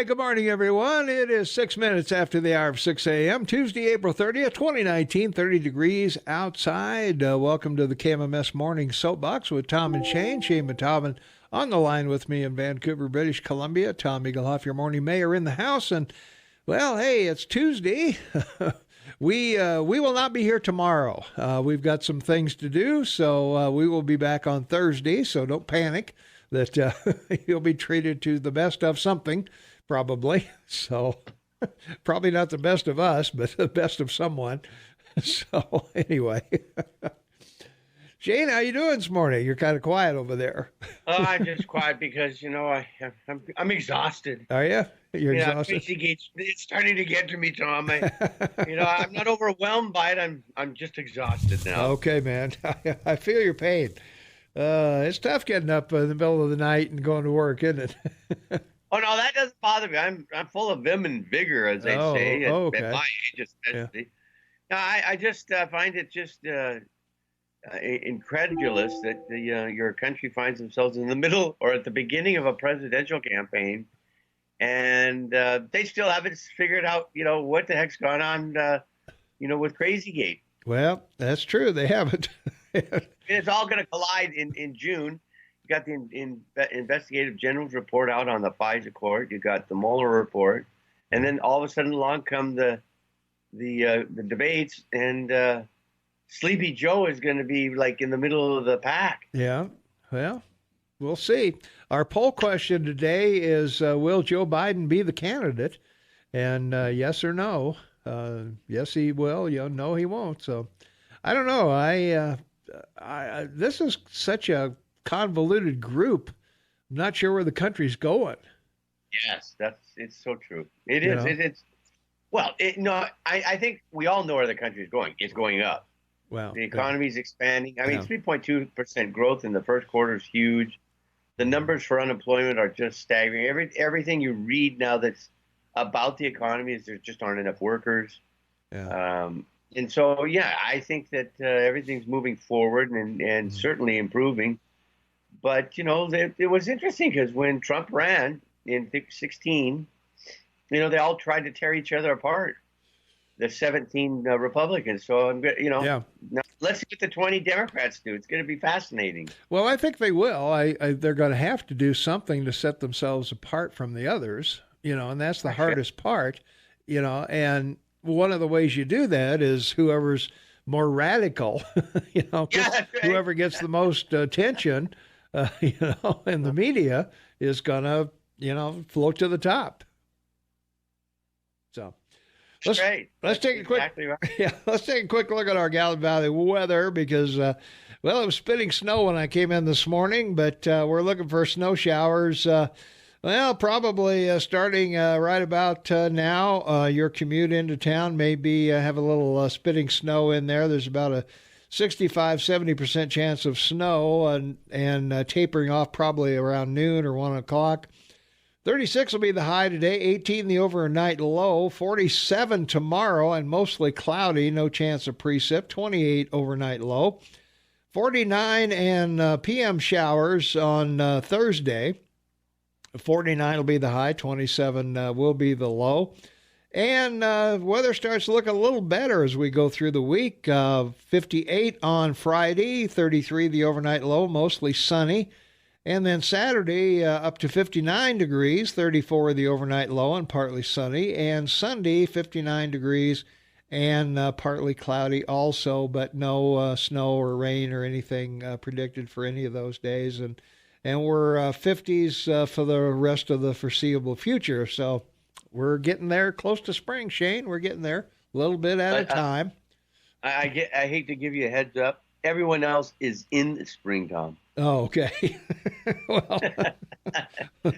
right, good morning, everyone. It is 6 minutes after the hour of 6 a.m., Tuesday, April 30th, 2019, 30 degrees outside. Welcome to the KMMS Morning Soapbox with Tom and Shane. Shane Matavin on the line with me in Vancouver, British Columbia. Tom Eaglehoff, your morning mayor, in the house. And, well, hey, it's Tuesday. We will not be here tomorrow. We've got some things to do, so we will be back on Thursday, so don't panic that you'll be treated to the best of something. Probably. So probably not the best of us, but the best of someone. So anyway, Shane, how you doing this morning? You're kind of quiet over there. Oh, I'm just quiet because, I'm exhausted. Are you? You're exhausted? It's starting to get to me, Tom. I'm not overwhelmed by it. I'm just exhausted now. Okay, man. I feel your pain. It's tough getting up in the middle of the night and going to work, isn't it? Oh, no, that doesn't bother me. I'm full of vim and vigor, as they say, at my age especially. Yeah. No, I just find it just incredulous that your country finds themselves in the middle or at the beginning of a presidential campaign, and they still haven't figured out, what the heck's going on, with Crazygate. Well, that's true. They haven't. It's all going to collide in June. You got the investigative general's report out on the FISA court. You got the Mueller report, and then all of a sudden along come the debates, and Sleepy Joe is going to be like in the middle of the pack. Yeah, well, we'll see. Our poll question today is: will Joe Biden be the candidate? And yes or no? Yes, he will. No, he won't. So I don't know. I this is such a convoluted group. I'm not sure where the country's going. Yes, it's so true. It is. I think we all know where the country's going. It's going up. Well, the economy's expanding. I mean, 3.2% growth in the first quarter is huge. The numbers for unemployment are just staggering. Everything you read now that's about the economy is there just aren't enough workers. Yeah. And so, I think that everything's moving forward and certainly improving. But, it was interesting because when Trump ran in 2016, they all tried to tear each other apart, the 17 Republicans. So, now let's see what the 20 Democrats do. It's going to be fascinating. Well, I think they will. They're going to have to do something to set themselves apart from the others, and that's the hardest part, and one of the ways you do that is whoever's more radical, whoever gets the most attention, in the media is going to, float to the top. So let's take a quick, exactly right. Let's take a quick look at our Gallup Valley weather because, it was spitting snow when I came in this morning, but we're looking for snow showers. Probably starting right about now. Your commute into town maybe have a little spitting snow in there. There's about a 65-70% chance of snow and tapering off probably around noon or 1 o'clock. 36 will be the high today, 18 the overnight low, 47 tomorrow and mostly cloudy, no chance of precip, 28 overnight low, 49 and PM showers on Thursday. 49 will be the high, 27 will be the low. And weather starts to look a little better as we go through the week. 58 on Friday, 33 the overnight low, mostly sunny. And then Saturday up to 59 degrees, 34 the overnight low and partly sunny. And Sunday, 59 degrees and partly cloudy also, but no snow or rain or anything predicted for any of those days. And we're 50s for the rest of the foreseeable future. So we're getting there close to spring, Shane. We're getting there a little bit at a time. I hate to give you a heads up. Everyone else is in the spring, Tom. Oh, okay. Well,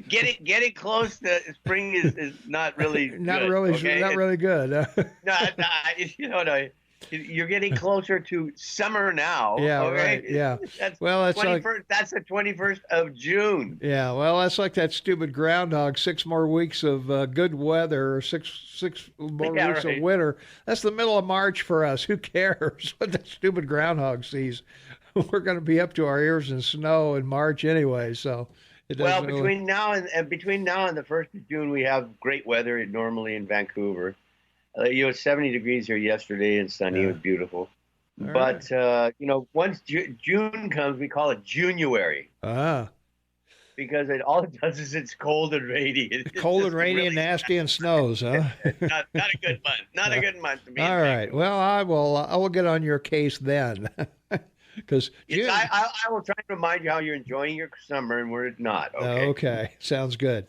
getting close to spring is not really not good, really okay? not really good. No, you're getting closer to summer now. Yeah, okay? right. Yeah. That's that's that's the 21st of June. Yeah. Well, that's like that stupid groundhog. 6 more weeks of good weather, or six more weeks of winter. That's the middle of March for us. Who cares what that stupid groundhog sees? We're going to be up to our ears in snow in March anyway. So, It Well, doesn't really. between now and the 1st of June, we have great weather normally in Vancouver. It was 70 degrees here yesterday and sunny. It Yeah. was beautiful. All right. But once June comes, we call it January Ah, because all it does is it's cold and rainy. It's cold and just rainy and really nasty and snows, huh? not a good month. Not a good month to be in All right. Vancouver. Well, I will get on your case then, because Yes, I will try to remind you how you're enjoying your summer and we're not. Okay. Okay, sounds good.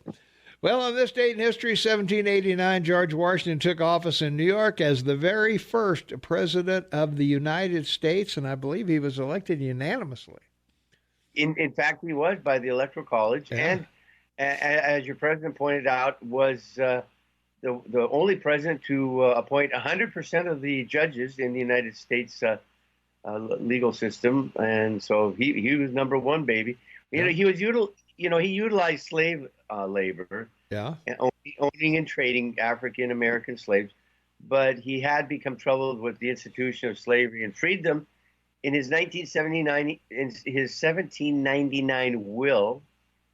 Well, on this date in history, 1789, George Washington took office in New York as the very first president of the United States, and I believe he was elected unanimously. In fact, he was by the Electoral College, Yeah. and as your president pointed out, was the only president to appoint 100% of the judges in the United States legal system, and so he was number one, baby. Yeah. He utilized slave labor, Yeah. and owning and trading African American slaves, but he had become troubled with the institution of slavery and freed them in his 1799 will,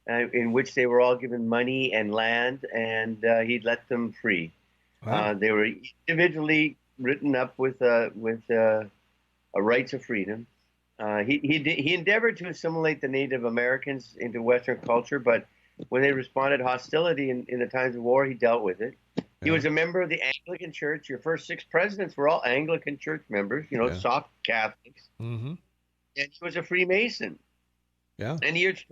in which they were all given money and land, and he let them free. Wow. They were individually written up with rights of freedom. He endeavored to assimilate the Native Americans into Western culture, but when they responded hostility in the times of war, he dealt with it. He Yeah. was a member of the Anglican Church. Your first 6 presidents were all Anglican Church members, Yeah. soft Catholics. Mm-hmm. And he was a Freemason. Yeah. And he urged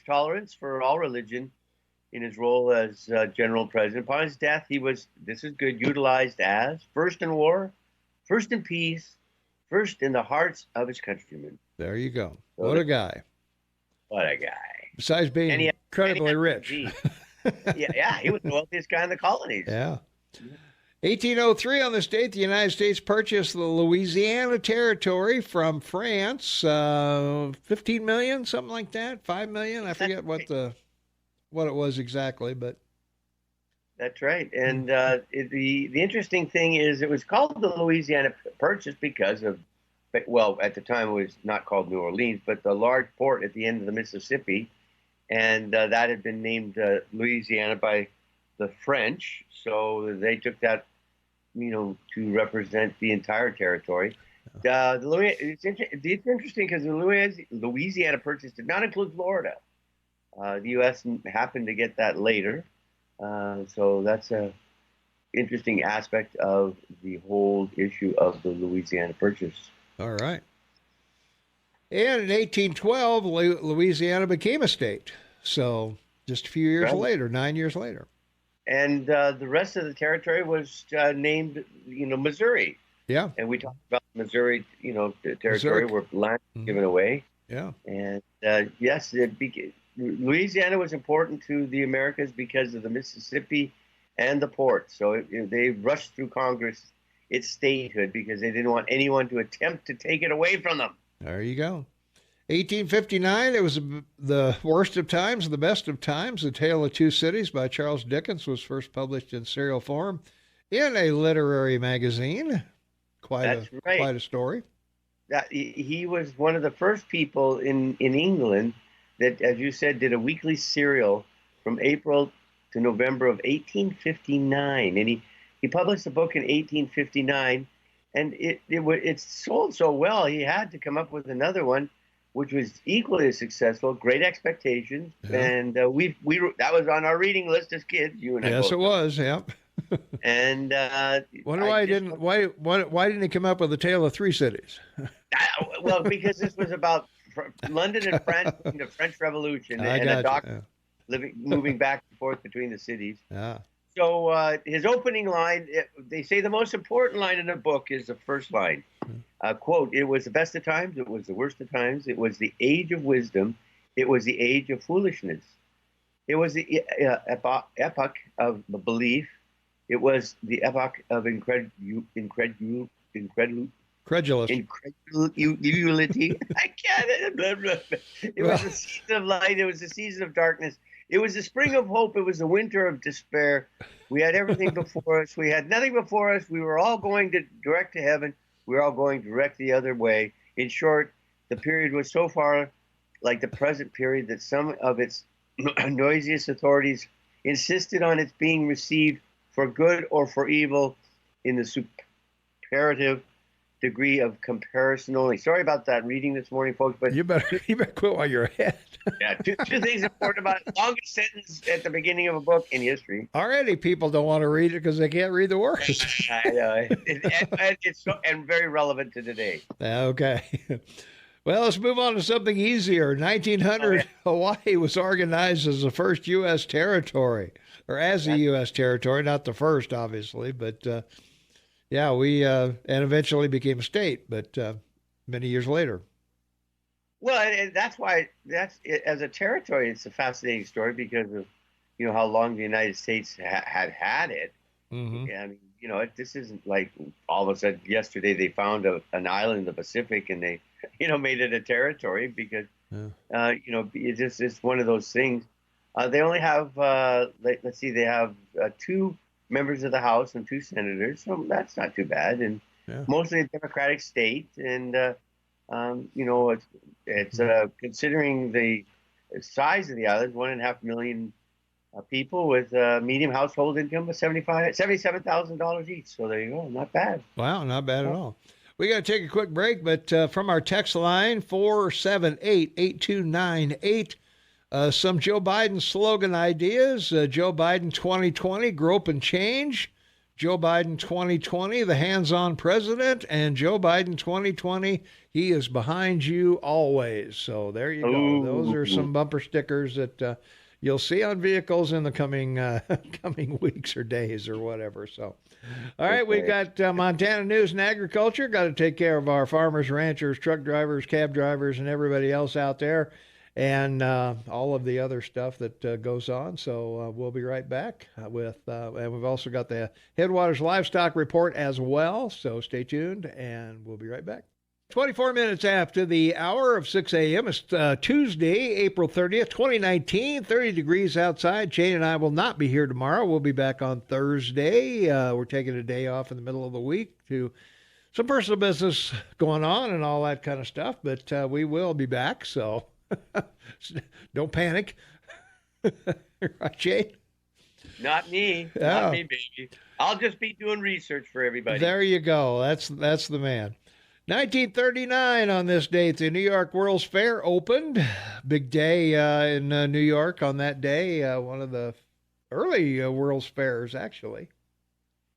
tolerance for all religion in his role as general president. Upon his death, he was, this is good, utilized as first in war, first in peace, first in the hearts of his countrymen. There you go. What a guy. What a guy. Besides being And he had- incredibly and he had- rich. yeah, he was the wealthiest guy in the colonies. Yeah. 1803, on this date, the United States purchased the Louisiana Territory from France. 15 million, something like that. 5 million. I forget what it was exactly, but That's right. And the interesting thing is it was called the Louisiana Purchase because of, well, at the time it was not called New Orleans, but the large port at the end of the Mississippi. And that had been named Louisiana by the French. So they took that, to represent the entire territory. It's interesting because the Louisiana Purchase did not include Florida. The U.S. happened to get that later. So that's a interesting aspect of the whole issue of the Louisiana Purchase. all right. And in 1812, Louisiana became a state. So just a few years Right. later, 9 years later. And the rest of the territory was named, Missouri. Yeah. And we talked about Missouri, the territory Missouri. where land was Mhm. given away. Yeah. And yes, Louisiana was important to the Americas because of the Mississippi and the port. So they rushed through Congress its statehood because they didn't want anyone to attempt to take it away from them. There you go. 1859, it was the worst of times, the best of times. The Tale of Two Cities by Charles Dickens was first published in serial form in a literary magazine. That's right. Quite a story. That he was one of the first people in England that, as you said, did a weekly serial from April to November of 1859, and he published a book in 1859, and it sold so well he had to come up with another one, which was equally as successful. Great Expectations, Yeah. and we that was on our reading list as kids. You and I. Yes, both. it was. Yep. And Wonder why didn't he come up with the Tale of Three Cities? Well, because this was about London and France, the French Revolution, I and got a you. doctor moving back and forth between the cities. Yeah. So his opening line, they say the most important line in the book is the first line. Quote, "It was the best of times, it was the worst of times, it was the age of wisdom, it was the age of foolishness. It was the epoch of belief, it was the epoch of incredulity." Credulous. Incredulity. I can't. Blah, blah, blah. It was a season of light. It was a season of darkness. It was the spring of hope. It was the winter of despair. We had everything before us. We had nothing before us. We were all going direct to heaven. We were all going direct the other way. In short, the period was so far like the present period that some of its noisiest authorities insisted on its being received for good or for evil in the superlative degree of comparison only. Sorry about that reading this morning, folks, but You better quit while you're ahead. yeah, two things important about it. Longest sentence at the beginning of a book in history. Already people don't want to read it because they can't read the words. I know. And very relevant to today. Okay. Well, let's move on to something easier. 1900, Hawaii was organized as the first U.S. territory, or as a U.S. territory, not the first, obviously, but we and eventually became a state, but many years later. Well, and that's why as a territory, it's a fascinating story because of how long the United States had it. Mm-hmm. I mean, this isn't like all of a sudden yesterday they found an island in the Pacific and they made it a territory because it's one of those things. They only have let's see, they have 2 members of the House and 2 senators, so that's not too bad, and mostly a Democratic state, and it's considering the size of the island, 1.5 million people with a medium household income of $77,000 each. So there you go, not bad. Wow, not bad at all. We got to take a quick break, but from our text line 478-8298. Some Joe Biden slogan ideas. Joe Biden 2020, grope and change. Joe Biden 2020, the hands-on president. And Joe Biden 2020, he is behind you always. So there you go. Ooh. Those are some bumper stickers that you'll see on vehicles in the coming weeks or days or whatever. So, all right, we've got Montana News and Agriculture. Got to take care of our farmers, ranchers, truck drivers, cab drivers, and everybody else out there, and all of the other stuff that goes on. So we'll be right back with, and we've also got the Headwaters Livestock Report as well. So stay tuned, and we'll be right back. 24 minutes after the hour of 6 a.m. It's Tuesday, April 30th, 2019, 30 degrees outside. Jane and I will not be here tomorrow. We'll be back on Thursday. We're taking a day off in the middle of the week to some personal business going on and all that kind of stuff, but we will be back, so don't panic. Right, Jane? Not me. Not me, baby. I'll just be doing research for everybody. There you go. That's the man. 1939 on this date, the New York World's Fair opened. Big day in New York on that day. One of the early World's Fairs, actually.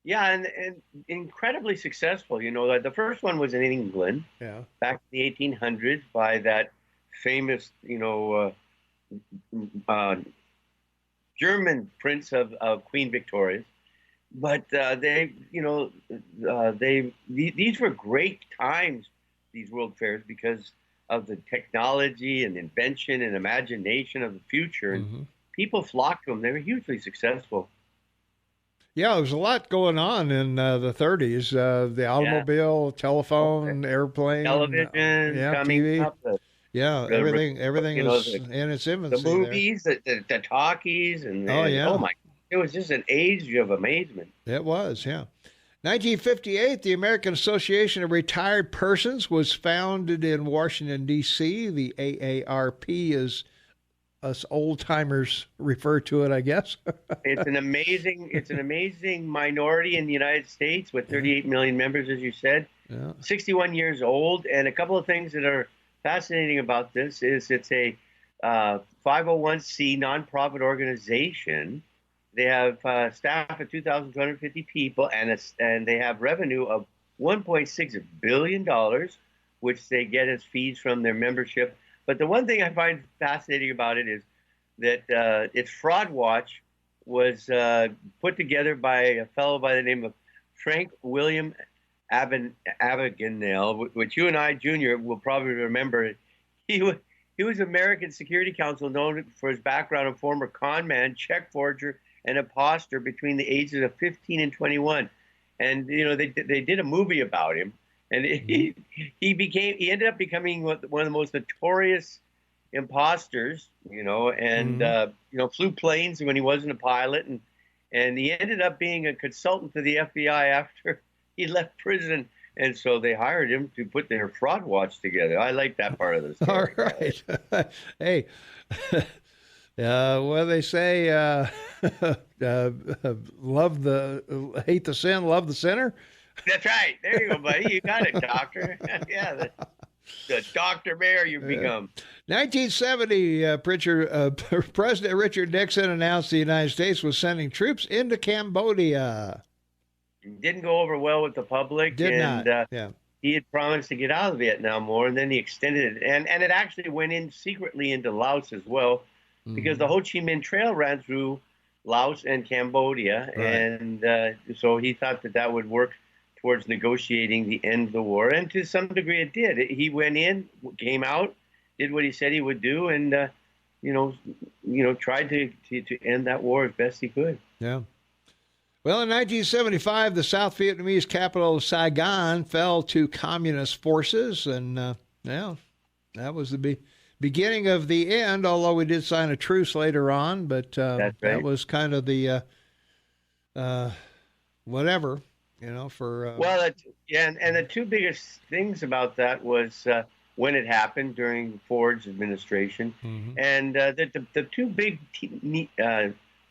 Yeah, and incredibly successful. The first one was in England back in the 1800s by that famous, German prince of Queen Victoria. But these were great times, these World Fairs, because of the technology and invention and imagination of the future. And people flocked to them. They were hugely successful. Yeah, there was a lot going on in the 30s. The automobile, telephone, airplane, television, TV. Up, everything was in its infancy. The movies, the talkies, and oh my. It was just an age of amazement. It was, yeah. 1958, the American Association of Retired Persons was founded in Washington, D.C. The AARP, as us old-timers refer to it, I guess. It's an amazing minority in the United States with 38 million members, as you said. Yeah. 61 years old. And a couple of things that are fascinating about this is it's a 501c nonprofit organization. They have staff of 2,250 people, and they have revenue of $1.6 billion, which they get as fees from their membership. But the one thing I find fascinating about it is that its fraud watch was put together by a fellow by the name of Frank William Abagnale, which you and I, Junior, will probably remember. He was American Security Council, known for his background of former con man, check forger, and imposter between the ages of 15 and 21. And, they did a movie about him. And he ended up becoming one of the most notorious imposters, and, flew planes when he wasn't a pilot. And he ended up being a consultant to the FBI after he left prison. And so they hired him to put their fraud watch together. I like that part of the story. All right. Hey, Well, they say, hate the sin, love the sinner. That's right. There you go, buddy. You got it, doctor. Yeah, the Dr. Mayor you become. 1970, President Richard Nixon announced the United States was sending troops into Cambodia. Didn't go over well with the public. Did not. Yeah. He had promised to get out of the Vietnam War, and then he extended it. And it actually went in secretly into Laos as well, because the Ho Chi Minh Trail ran through Laos and Cambodia. Right. And so he thought that would work towards negotiating the end of the war. And to some degree it did. He went in, came out, did what he said he would do, and, tried to end that war as best he could. Yeah. Well, in 1975, the South Vietnamese capital of Saigon fell to communist forces, and that was the beginning of the end, although we did sign a truce later on, but That's right. That was kind of the whatever, for... Well, and the two biggest things about that was when it happened during Ford's administration, and the two big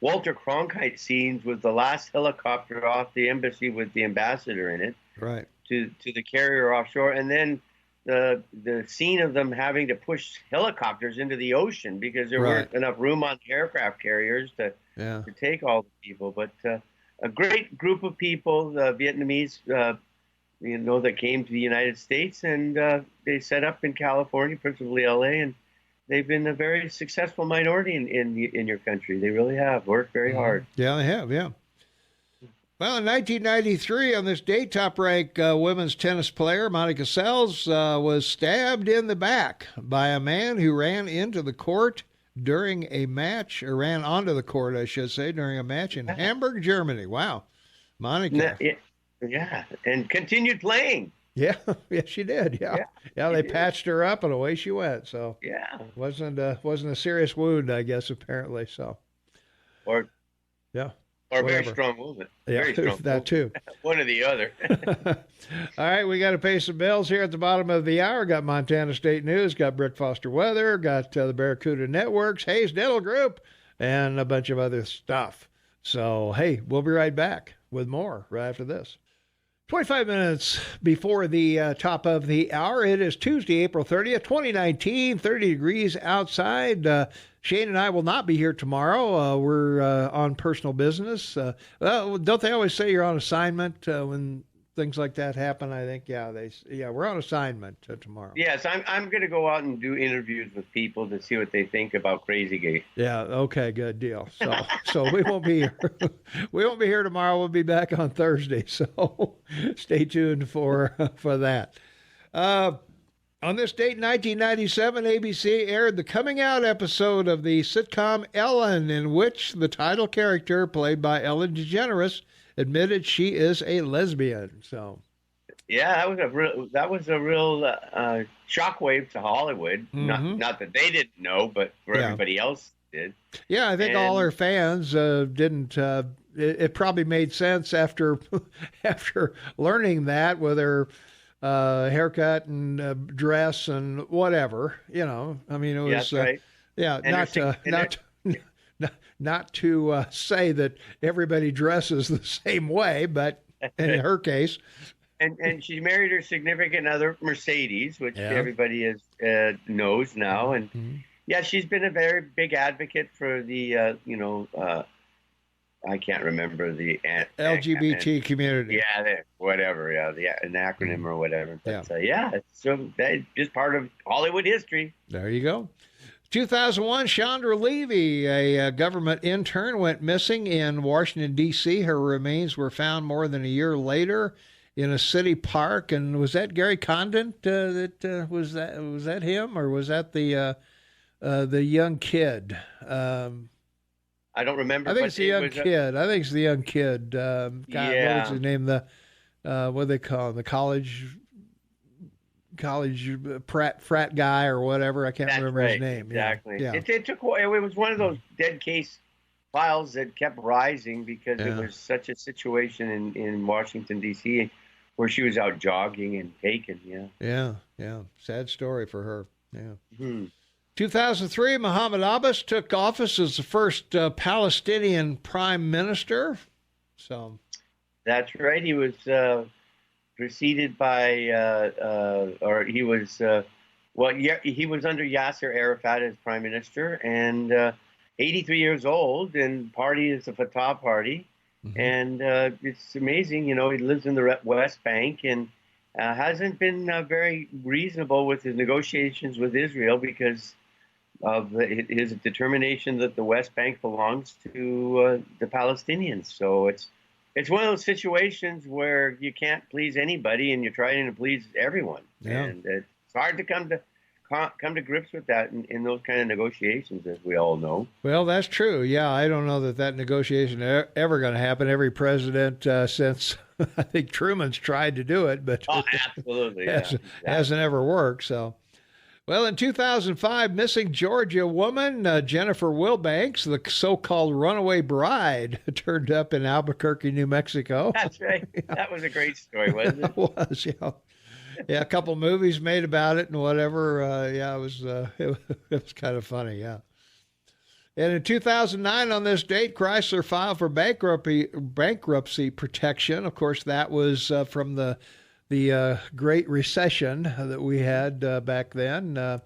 Walter Cronkite scenes was the last helicopter off the embassy with the ambassador in it, right, to the carrier offshore, and then the scene of them having to push helicopters into the ocean because there weren't enough room on the aircraft carriers to take all the people. But a great group of people, the Vietnamese, that came to the United States, and they set up in California, principally LA, and they've been a very successful minority in your country. They really have worked very hard. Yeah, they have, yeah. Well, in 1993, on this date, top-ranked women's tennis player Monica Seles was stabbed in the back by a man who ran into the court during a match, or ran onto the court, I should say, during a match in Hamburg, Germany. Wow. Monica. Yeah, and continued playing. Yeah, she did. Yeah, they patched her up, and away she went. So wasn't a serious wound, I guess, apparently. So, or whatever. Very strong movement. Yeah, very strong that too. One or the other. All right, we got to pay some bills here at the bottom of the hour. Got Montana State News, got Brick Foster Weather, got the Barracuda Networks, Hayes Dental Group, and a bunch of other stuff. So, hey, we'll be right back with more right after this. 25 minutes before the top of the hour. It is Tuesday, April 30th, 2019, 30 degrees outside. Shane and I will not be here tomorrow. We're on personal business. Well, don't they always say you're on assignment when things like that happen? I think, we're on assignment tomorrow. Yes, I'm going to go out and do interviews with people to see what they think about Crazy Gate. Yeah, okay, good deal. So we won't be here. We won't be here tomorrow. We'll be back on Thursday. So stay tuned for that. On this date, 1997, ABC aired the coming out episode of the sitcom Ellen, in which the title character, played by Ellen DeGeneres, admitted she is a lesbian. So, yeah, that was a real shockwave to Hollywood. Not that they didn't know, but for everybody else did. Yeah, I think all her fans didn't. It probably made sense after learning that, with her haircut and dress and whatever. I mean, it was right. Not to say that everybody dresses the same way, but in her case. And she married her significant other, Mercedes, which everybody knows now. And she's been a very big advocate for the, I can't remember the LGBT community. Yeah, whatever. Yeah, an acronym or whatever. But, it's just part of Hollywood history. There you go. 2001, Chandra Levy, a government intern, went missing in Washington, D.C. Her remains were found more than a year later in a city park. And was that Gary Condon? Was that him, or was that the young kid? I don't remember. I think it's the young kid. God, what was his name? What do they call him? The college frat guy or whatever. I can't remember his name. Exactly. Yeah. It was one of those dead case files that kept rising because it was such a situation in Washington, D.C., where she was out jogging and taken. Yeah. Sad story for her. Yeah. 2003, Mohammed Abbas took office as the first Palestinian prime minister. So that's right. He was preceded by, or he was, he was under Yasser Arafat as prime minister, and 83 years old, and party is the Fatah party. Mm-hmm. And it's amazing, he lives in the West Bank and hasn't been very reasonable with his negotiations with Israel because of his determination that the West Bank belongs to the Palestinians. So it's one of those situations where you can't please anybody and you're trying to please everyone. Yeah. And it's hard to come to grips with that in those kind of negotiations, as we all know. Well, that's true. Yeah, I don't know that negotiation ever going to happen. Every president since I think Truman's tried to do it, but absolutely hasn't ever worked. So, well, in 2005, missing Georgia woman Jennifer Wilbanks, the so-called runaway bride, turned up in Albuquerque, New Mexico. That's right. Yeah. That was a great story, wasn't it? It was, yeah. Yeah, a couple movies made about it and whatever. It was kind of funny, yeah. And in 2009, on this date, Chrysler filed for bankruptcy protection. Of course, that was from the Great Recession that we had back then.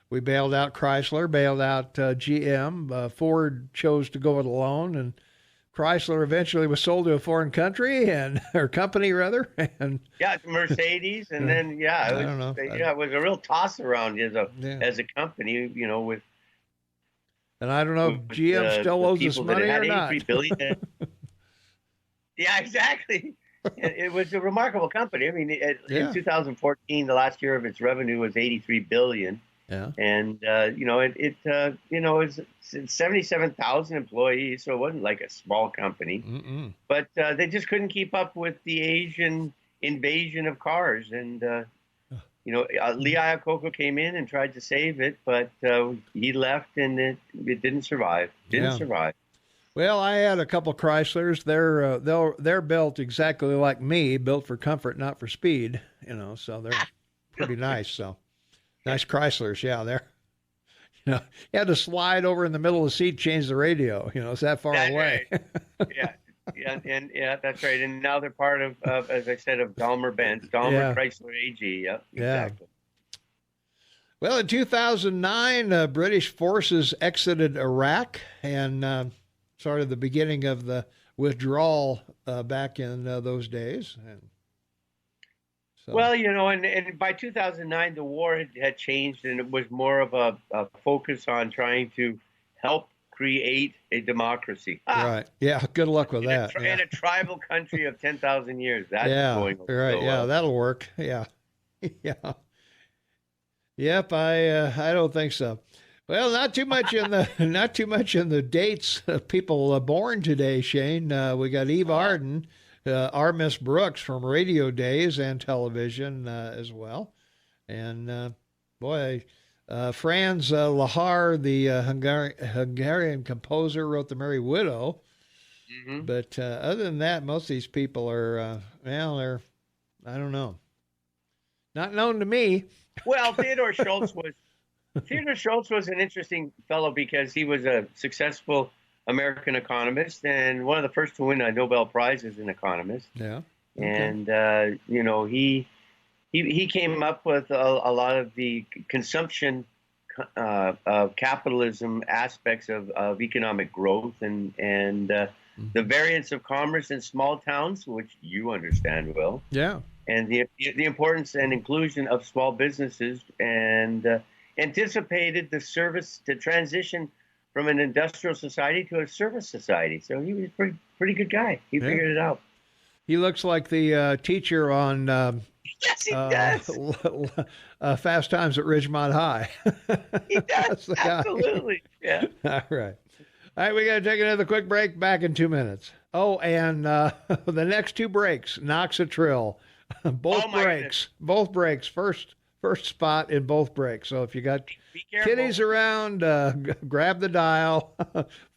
We bailed out Chrysler, bailed out GM. Ford chose to go it alone, and Chrysler eventually was sold to a foreign country company rather. And Mercedes, and then it was a real toss around as a company, with. And I don't know if GM still owes us money or not. Billion. Yeah, exactly. It was a remarkable company. I mean, in 2014, the last year of its revenue was $83 billion. Yeah. And, it's 77,000 employees, so it wasn't like a small company. Mm-mm. But they just couldn't keep up with the Asian invasion of cars. And, Lee Iacocca came in and tried to save it, but he left and it didn't survive. Survive. Well, I had a couple Chryslers. They're built exactly like me, built for comfort, not for speed. So they're pretty nice. So nice Chryslers, yeah. They're, you had to slide over in the middle of the seat, change the radio. It's that far away. Right. Yeah, that's right. And now they're part of as I said, of Daimler-Benz, Chrysler AG. Yeah, exactly. Well, in 2009, British forces exited Iraq and started the beginning of the withdrawal back in those days. And so. Well, and by 2009, the war had changed, and it was more of a focus on trying to help create a democracy. Right. Yeah. Good luck with that. In a tribal country of 10,000 years. That's going on. Right. So yeah. That'll work. Yeah. Yeah. Yep. I don't think so. Well, not too much in the dates of people born today, Shane. We got Eve Arden, our Miss Brooks from radio days and television as well. And Franz Lahar, the Hungarian composer, wrote The Merry Widow. Mm-hmm. But other than that, most of these people are, they're, I don't know, not known to me. Well, Theodore Schultz was an interesting fellow because he was a successful American economist and one of the first to win a Nobel Prize as an economist. Yeah. Okay. And, he came up with a lot of the consumption of capitalism aspects of economic growth and the variance of commerce in small towns, which you understand well. Yeah. And the importance and inclusion of small businesses and anticipated the transition from an industrial society to a service society. So he was a pretty good guy. He figured it out. He looks like the teacher on yes, he does. Fast Times at Ridgemont High. He does, absolutely. Yeah. All right. All right, we got to take another quick break. Back in 2 minutes. Oh, and the next two breaks, Knox a Trill. Both breaks. First spot in both breaks. So if you got kiddies around, grab the dial.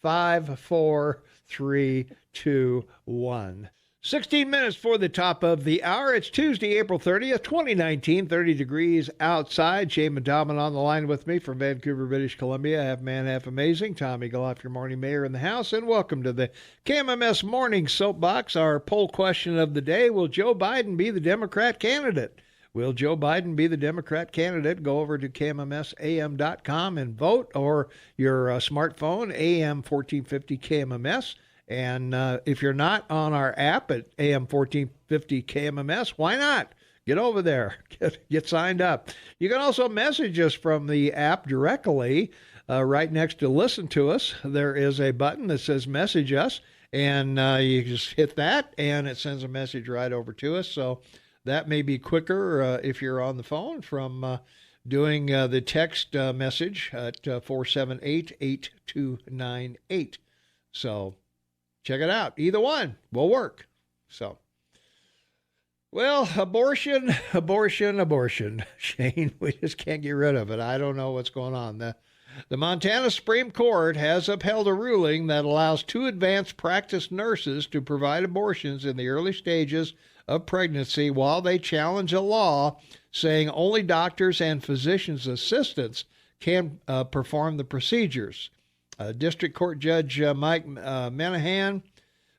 5, 4, 3, 2, 1. 16 minutes for the top of the hour. It's Tuesday, April 30th, 2019, 30 degrees outside. Shane Madaman on the line with me from Vancouver, British Columbia. Half man, half amazing. Tommy Goloff, your morning mayor in the house. And welcome to the KMMS Morning Soapbox. Our poll question of the day, will Joe Biden be the Democrat candidate? Will Joe Biden be the Democrat candidate? Go over to KMMSAM.com and vote, or your smartphone, AM 1450 KMMS. And if you're not on our app at AM 1450 KMMS, why not? Get over there. Get signed up. You can also message us from the app directly. Right next to Listen to Us, there is a button that says Message Us, and you just hit that, and it sends a message right over to us. So that may be quicker if you're on the phone from doing the text message at 478-8298. So check it out. Either one will work. So, well, abortion. Shane, we just can't get rid of it. I don't know what's going on. The Montana Supreme Court has upheld a ruling that allows 2 advanced practice nurses to provide abortions in the early stages of pregnancy while they challenge a law saying only doctors and physicians' assistants can perform the procedures. District Court Judge Mike Menahan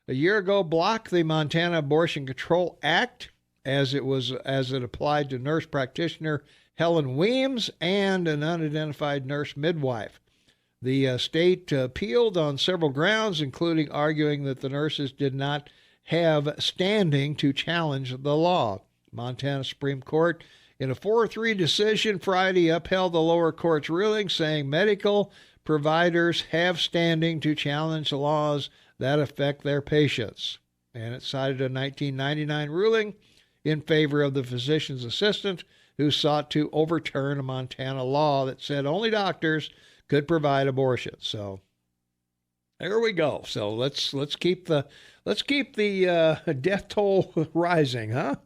a year ago blocked the Montana Abortion Control Act as it applied to nurse practitioner Helen Weems and an unidentified nurse midwife. The state appealed on several grounds, including arguing that the nurses did not have standing to challenge the law. Montana Supreme Court, in a 4-3 decision Friday, upheld the lower court's ruling, saying medical providers have standing to challenge laws that affect their patients. And it cited a 1999 ruling in favor of the physician's assistant who sought to overturn a Montana law that said only doctors could provide abortions. So there we go. So let's keep the death toll rising, huh?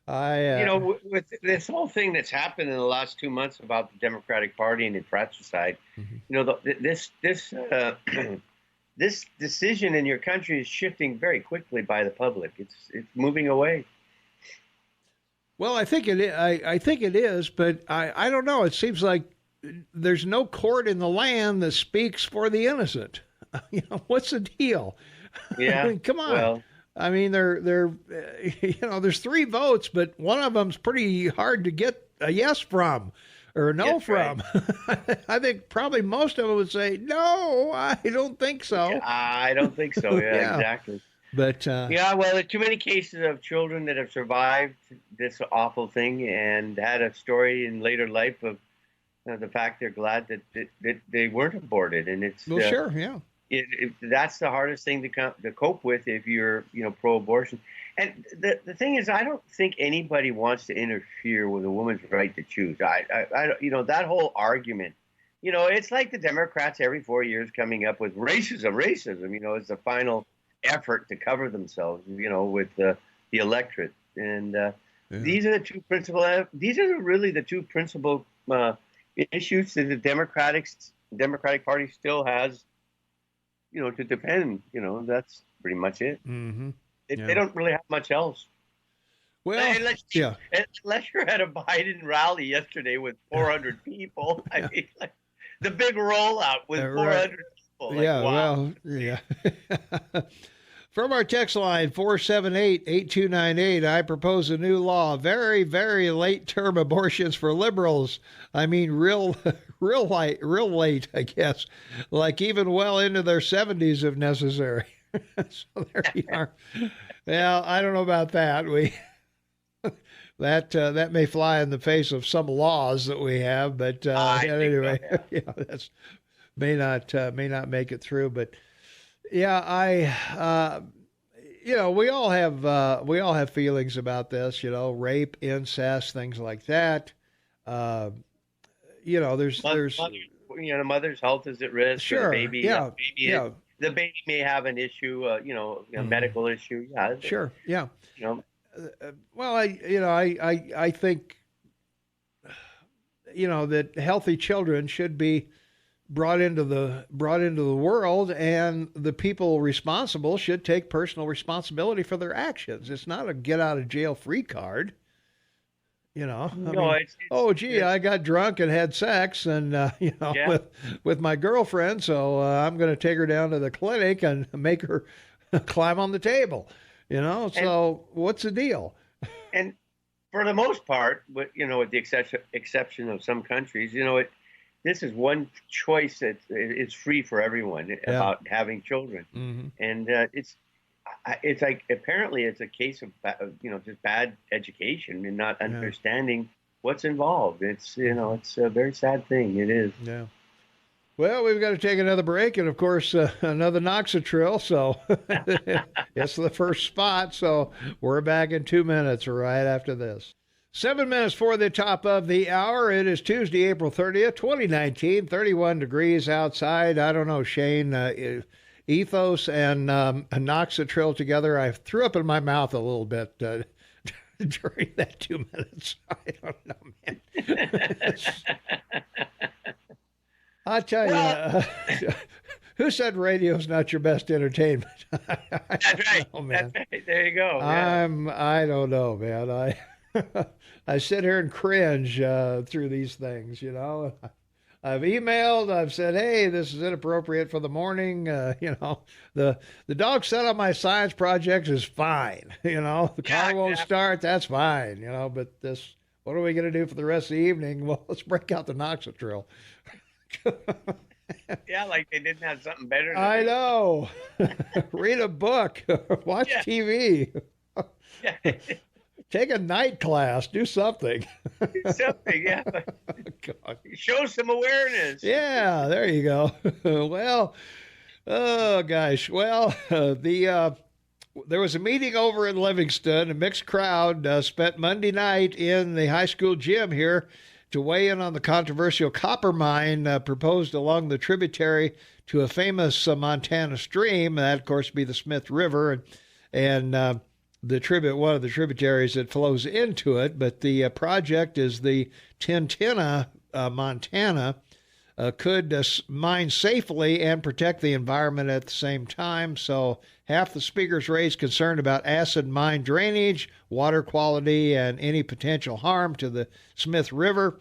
With this whole thing that's happened in the last 2 months about the Democratic Party and infanticide, this decision in your country is shifting very quickly by the public. It's moving away. Well, I think it is, but I don't know. It seems like there's no court in the land that speaks for the innocent. What's the deal? Yeah. I mean, come on. Well, I mean, there's 3 votes, but one of them's pretty hard to get a yes from or a no from. Right. I think probably most of them would say, no, I don't think so. Yeah, I don't think so. Yeah. Exactly. But well, there are too many cases of children that have survived this awful thing and had a story in later life of the fact they're glad that they weren't aborted, and it's sure, yeah. That's the hardest thing to cope with if you're pro-abortion. And the thing is, I don't think anybody wants to interfere with a woman's right to choose. I that whole argument, it's like the Democrats every 4 years coming up with racism. Is the final effort to cover themselves, with the electorate. And these are the two principal. These are really the two principal issues that the Democratic Party still has. To defend, that's pretty much it. Mm-hmm. They don't really have much else. Well, unless you're at a Biden rally yesterday with 400 people. I mean, the big rollout with 400 people. Wow. From our text line, 478-8298, I propose a new law. Very, very late term abortions for liberals. I mean, real late, I guess. Like even well into their 70s if necessary. So there you are. Well, I don't know about that. That may fly in the face of some laws that we have, but anyway, that's may not make it through. But yeah, we all have feelings about this. Rape, incest, things like that. There's the mother's health is at risk. Sure. The baby may have an issue. A medical issue. Yeah. Sure. Yeah. Well, I think that healthy children should be brought into the world, and the people responsible should take personal responsibility for their actions. It's not a get out of jail free card. I mean, I got drunk and had sex, and with my girlfriend, so I'm going to take her down to the clinic and make her climb on the table. So what's the deal? And for the most part, with the exception of some countries, this is one choice that is free for everyone about having children, and it's like apparently it's a case of just bad education and not understanding what's involved. It's it's a very sad thing. It is. Yeah. Well, we've got to take another break, and of course another Noxatril. So it's the first spot. So we're back in 2 minutes right after this. 7 minutes for the top of the hour. It is Tuesday, April 30th, 2019. 31 degrees outside. I don't know, Shane. Ethos and Noxatril together, I threw up in my mouth a little bit during that 2 minutes. I don't know, man. I tell you, who said radio's not your best entertainment? That's right. Know, man. That's right. There you go. Yeah. I don't know, man. I sit here and cringe through these things, I've emailed. I've said, "Hey, this is inappropriate for the morning." The dog set on my science projects is fine. The car won't start. That's fine. But this, what are we going to do for the rest of the evening? Well, let's break out the Noxatril. Yeah, like they didn't have something better. I know. Read a book. Watch TV. Yeah. Take a night class. Do something. Yeah. God. Show some awareness. Yeah, there you go. Well, oh gosh. Well, there was a meeting over in Livingston. A mixed crowd spent Monday night in the high school gym here to weigh in on the controversial copper mine proposed along the tributary to a famous Montana stream. That, of course, be the Smith River, and one of the tributaries that flows into it. But the project is the Tintina, Montana, could mine safely and protect the environment at the same time. So half the speakers raised concern about acid mine drainage, water quality, and any potential harm to the Smith River.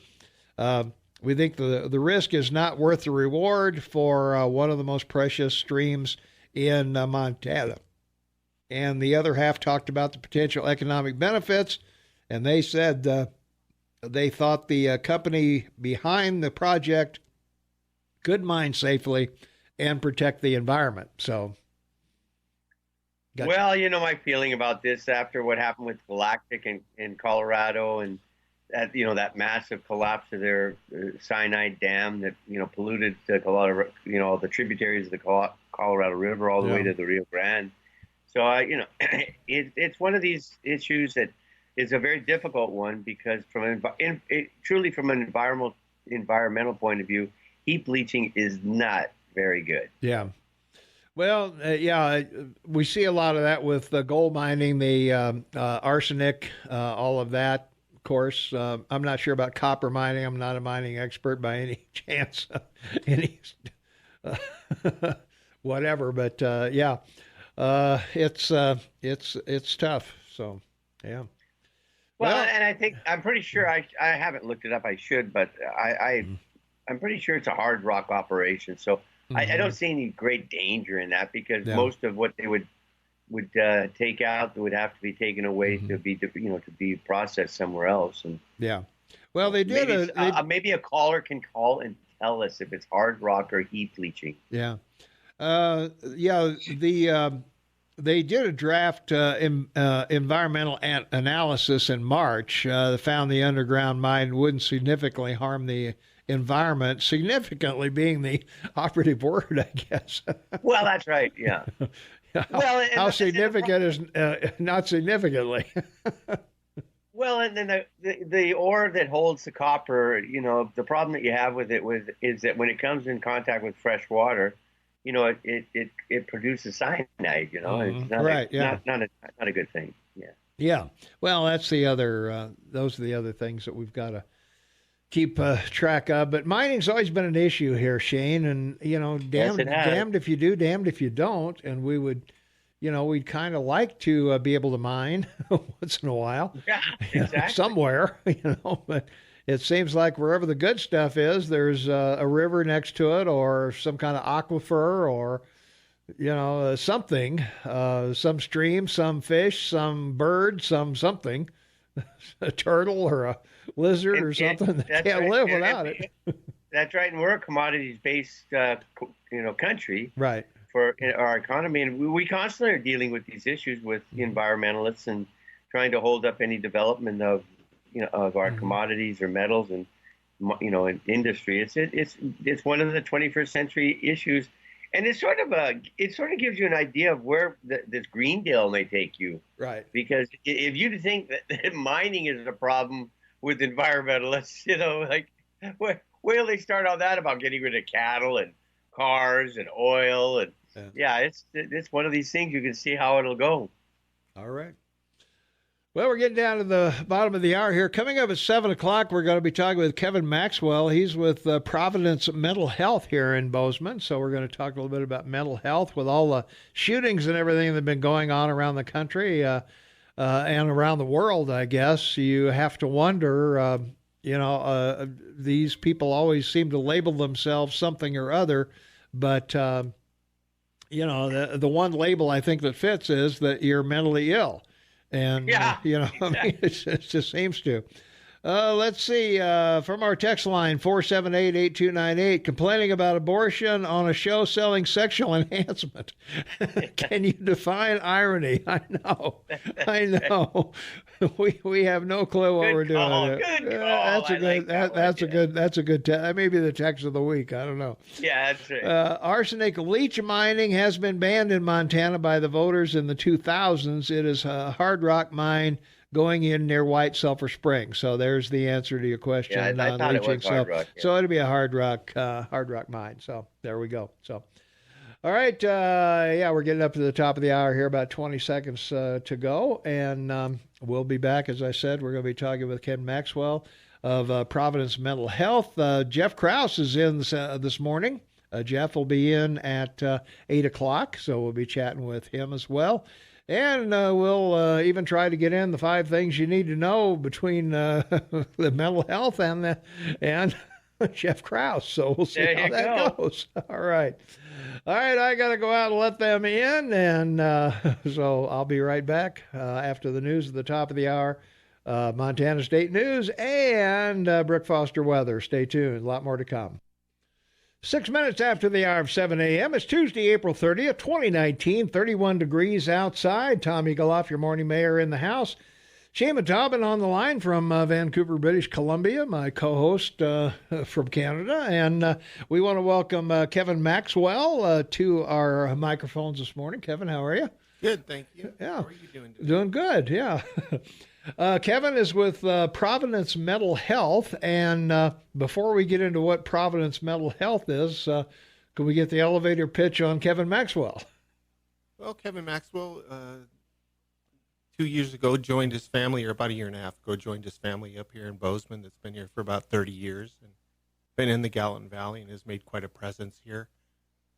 We think the risk is not worth the reward for one of the most precious streams in Montana. And the other half talked about the potential economic benefits, and they said they thought the company behind the project could mine safely and protect the environment. So, well, my feeling about this after what happened with Galactic in Colorado, and that massive collapse of their cyanide dam that polluted Colorado, all the tributaries of the Colorado River all the way to the Rio Grande. So it's one of these issues that is a very difficult one, because truly from an environmental point of view, heap bleaching is not very good. Yeah. Well, we see a lot of that with the gold mining, the arsenic, all of that. Of course, I'm not sure about copper mining. I'm not a mining expert by any chance, whatever. But it's tough. So, yeah. Well, and I'm pretty sure I haven't looked it up. I should, but I'm pretty sure it's a hard rock operation. So I don't see any great danger in that, because most of what they would take out would have to be taken away to be processed somewhere else. And well, they did. Maybe a caller can call and tell us if it's hard rock or heap bleaching. Yeah. They did a draft environmental analysis in March. They found the underground mine wouldn't significantly harm the environment, significantly being the operative word, I guess. Well, that's right. Yeah. How significant is not significantly? Well, and then the ore that holds the copper, the problem that you have with it is that when it comes in contact with fresh water, it produces cyanide. It's not not a good thing. Yeah. Yeah. Well, that's the other. Those are the other things that we've got to keep track of. But mining's always been an issue here, Shane, and Yes, it has. damned if you do, damned if you don't. And we would, we'd kind of like to be able to mine once in a while, Yeah, exactly. somewhere, but it seems like wherever the good stuff is, there's a river next to it, or some kind of aquifer, or something, some stream, some fish, some bird, something, a turtle or a lizard or something that can't live without it. That's right, and we're a commodities-based, country, Right. For our economy, and we constantly are dealing with these issues with environmentalists and trying to hold up any development of our commodities or metals and in industry. It's one of the 21st century issues, and it sort of gives you an idea of where this Green Deal may take you. Right. Because if you think that mining is a problem with environmentalists, where will they start on that about getting rid of cattle and cars and oil and it's one of these things. You can see how it'll go. All right. Well, we're getting down to the bottom of the hour here. Coming up at 7 o'clock, we're going to be talking with Kevin Maxwell. He's with Providence Mental Health here in Bozeman. So we're going to talk a little bit about mental health with all the shootings and everything that have been going on around the country and around the world, I guess. You have to wonder, these people always seem to label themselves something or other. But, the one label I think that fits is that you're mentally ill. And, exactly. I mean, it just seems to. Let's see, from our text line, 478-8298, complaining about abortion on a show selling sexual enhancement. Can you define irony? I know. We have no clue what we're doing. Good call. That's a good maybe the text of the week. I don't know. Yeah, that's right. Arsenic leach mining has been banned in Montana by the voters in the 2000s. It is a hard rock mine going in near White Sulphur Springs. So there's the answer to your question. Yeah, I thought it was hard rock. Yeah. So it'll be a hard rock mine. So there we go. So, all right. We're getting up to the top of the hour here, about 20 seconds to go. And we'll be back. As I said, we're going to be talking with Kevin Maxwell of Providence Mental Health. Jeff Krauss is in this morning. Jeff will be in at 8 o'clock. So we'll be chatting with him as well. And we'll even try to get in the 5 things you need to know between the mental health and Jeff Krauss. So we'll see how that goes. All right. I got to go out and let them in. And so I'll be right back after the news at the top of the hour, Montana State News, and Brooke Foster weather. Stay tuned. A lot more to come. 6 minutes after the hour of 7 a.m. It's Tuesday, April 30th, 2019, 31 degrees outside. Tommy Goloff, your morning mayor, in the house. Shane Taubin on the line from Vancouver, British Columbia, my co-host from Canada. And we want to welcome Kevin Maxwell to our microphones this morning. Kevin, how are you? Good, thank you. Yeah. How are you doing today? Doing good, yeah. Kevin is with Providence Mental Health, and before we get into what Providence Mental Health is, can we get the elevator pitch on Kevin Maxwell? Well, Kevin Maxwell, 2 years ago, joined his family, or about a year and a half ago, joined his family up here in Bozeman that's been here for about 30 years and been in the Gallatin Valley and has made quite a presence here.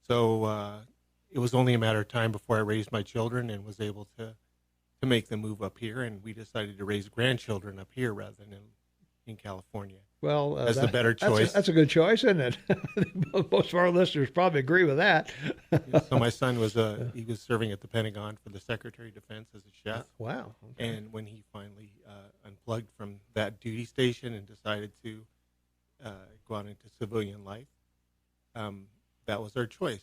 So it was only a matter of time before I raised my children and was able to make the move up here, and we decided to raise grandchildren up here rather than in California. Well, that's the better choice. That's a good choice, isn't it? Most of our listeners probably agree with that. So my son was he was serving at the Pentagon for the Secretary of Defense as a chef. Wow. Okay. And when he finally unplugged from that duty station and decided to go out into civilian life, that was our choice.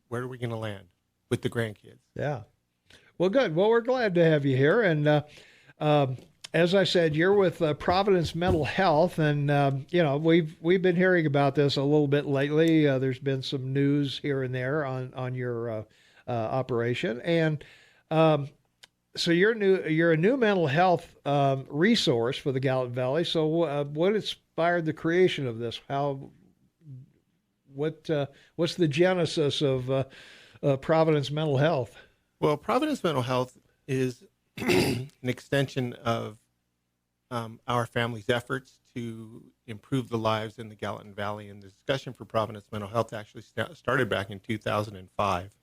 Where are we going to land with the grandkids? Yeah. Well, good. Well, we're glad to have you here. And as I said, you're with Providence Mental Health, and we've been hearing about this a little bit lately. There's been some news here and there on your operation, and so you're a new mental health resource for the Gallatin Valley. So, what inspired the creation of this? What's the genesis of Providence Mental Health? Well, Providence Mental Health is an extension of our family's efforts to improve the lives in the Gallatin Valley. And the discussion for Providence Mental Health actually started back in 2005,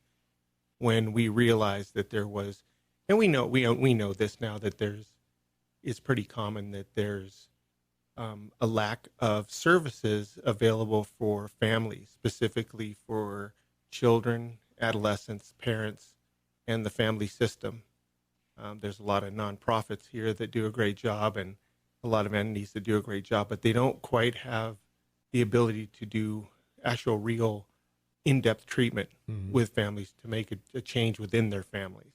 when we realized that there was, and we know this now, that it's pretty common that there's a lack of services available for families, specifically for children, adolescents, parents, and the family system. There's a lot of nonprofits here that do a great job, and a lot of entities that do a great job, but they don't quite have the ability to do actual real in-depth treatment with families to make a change within their families.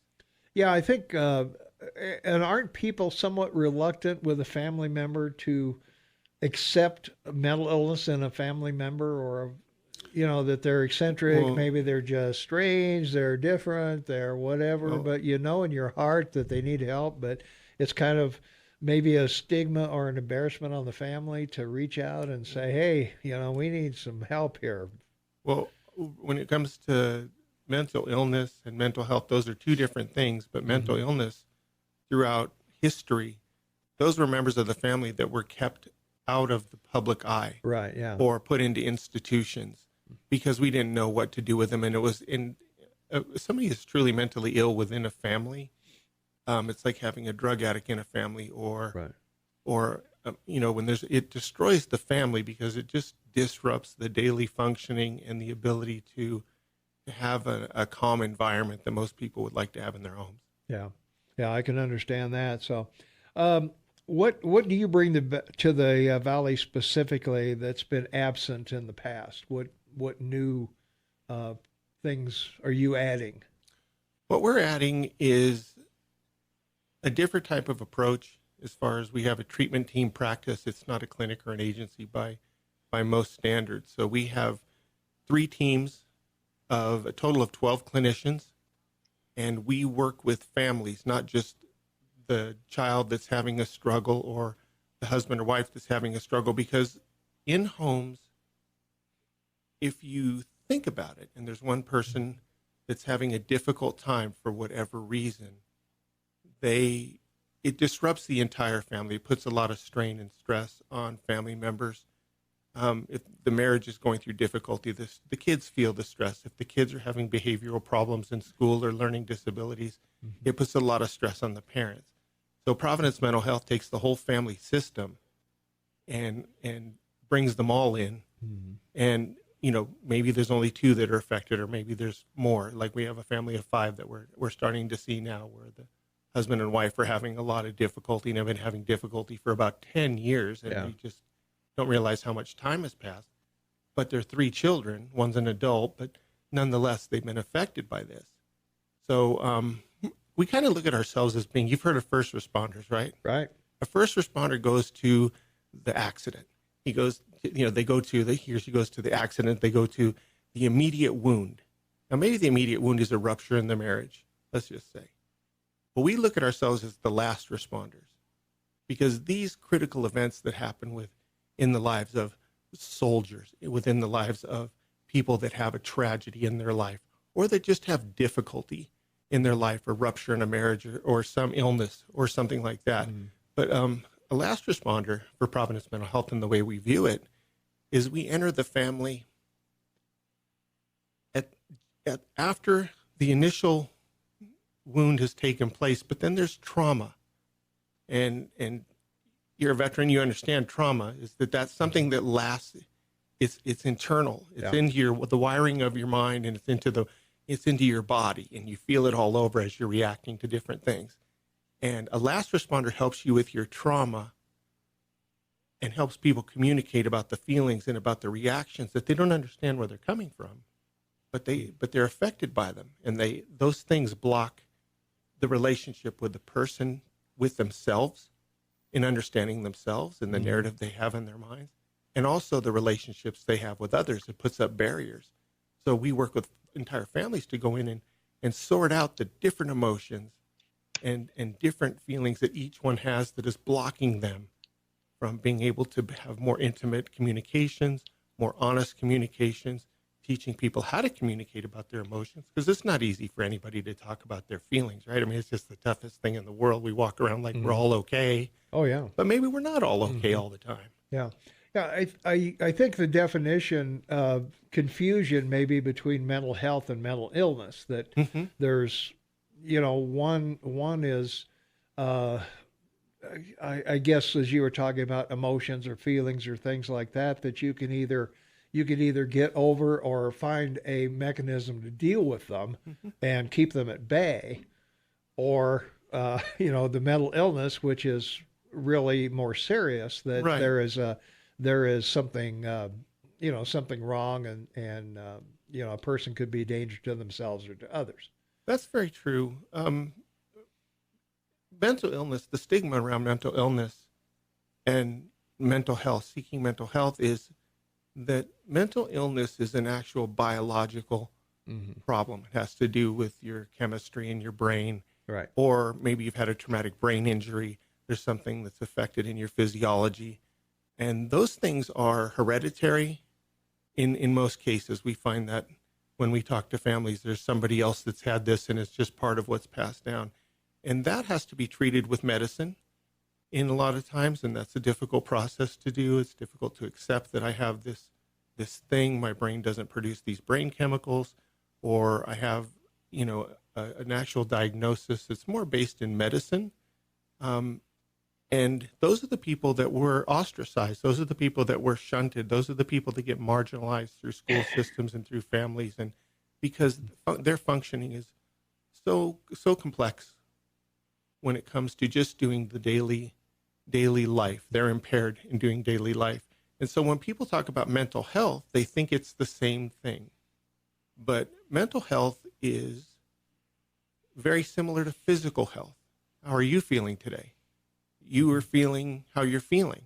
Yeah, I think, and aren't people somewhat reluctant with a family member to accept mental illness in a family member, or, that they're eccentric, maybe they're just strange, they're different, they're whatever, but in your heart that they need help, but it's kind of maybe a stigma or an embarrassment on the family to reach out and say, hey, we need some help here. Well, when it comes to mental illness and mental health, those are two different things, but mental illness throughout history, those were members of the family that were kept out of the public eye, right? Yeah, or put into institutions because we didn't know what to do with them. And it was somebody is truly mentally ill within a family. It's like having a drug addict in a family, or when it destroys the family because it just disrupts the daily functioning and the ability to have a calm environment that most people would like to have in their homes. Yeah, I can understand that. So, what do you bring to the Valley specifically that's been absent in the past? What new things are you adding? What we're adding is a different type of approach. As far as we have a treatment team practice, it's not a clinic or an agency by most standards. So we have 3 teams of a total of 12 clinicians, and we work with families, not just the child that's having a struggle or the husband or wife that's having a struggle, because in homes, if you think about it, and there's one person that's having a difficult time for whatever reason, it disrupts the entire family. It puts a lot of strain and stress on family members. If the marriage is going through difficulty, the kids feel the stress. If the kids are having behavioral problems in school or learning disabilities, it puts a lot of stress on the parents. So Providence Mental Health takes the whole family system and brings them all in. And, maybe there's only 2 that are affected, or maybe there's more. Like we have a family of 5 that we're starting to see now, where the husband and wife are having a lot of difficulty and have been having difficulty for about 10 years. And we just don't realize how much time has passed. But they're 3 children. One's an adult, but nonetheless, they've been affected by this. So we kind of look at ourselves as being, you've heard of first responders, right? Right. A first responder goes to the accident. He goes, he or she goes to the accident. They go to the immediate wound. Now, maybe the immediate wound is a rupture in the marriage, let's just say. But we look at ourselves as the last responders, because these critical events that happen in the lives of soldiers, within the lives of people that have a tragedy in their life, or that just have difficulty in their life, a rupture in a marriage, or some illness or something like that. But a last responder for Providence Mental Health, and the way we view it, is we enter the family after the initial wound has taken place, but then there's trauma. And you're a veteran, you understand trauma is that's something that lasts. It's internal. It's into the wiring of your mind, and it's into your body, and you feel it all over as you're reacting to different things. And a last responder helps you with your trauma and helps people communicate about the feelings and about the reactions that they don't understand where they're coming from, but they're affected by them. And those things block the relationship with the person, with themselves, in understanding themselves and the narrative they have in their minds, and also the relationships they have with others. It puts up barriers. So we work with entire families to go in and sort out the different emotions and different feelings that each one has that is blocking them from being able to have more intimate communications, more honest communications, teaching people how to communicate about their emotions, because it's not easy for anybody to talk about their feelings, right? I mean, it's just the toughest thing in the world. We walk around like we're all okay. Oh, yeah. But maybe we're not all okay all the time. Yeah. Yeah, I think the definition of confusion may be between mental health and mental illness, that there's, one is, I guess, as you were talking about emotions or feelings or things like that, that you can either get over or find a mechanism to deal with them and keep them at bay, or the mental illness, which is really more serious, that Right. there is something something wrong, and a person could be a danger to themselves or to others. That's very true. Mental illness, the stigma around mental illness and mental health, seeking mental health, is that mental illness is an actual biological problem. It has to do with your chemistry in your brain, Right. or maybe you've had a traumatic brain injury. There's something that's affected in your physiology. And those things are hereditary. In most cases, we find that when we talk to families, there's somebody else that's had this, and it's just part of what's passed down. And that has to be treated with medicine in a lot of times, and that's a difficult process to do. It's difficult to accept that I have this thing, my brain doesn't produce these brain chemicals, or I have, an actual diagnosis. It's more based in medicine. And those are the people that were ostracized. Those are the people that were shunted. Those are the people that get marginalized through school systems and through families. And because their functioning is so complex when it comes to just doing the daily life. They're impaired in doing daily life. And so when people talk about mental health, they think it's the same thing. But mental health is very similar to physical health. How are you feeling today? You are feeling how you're feeling,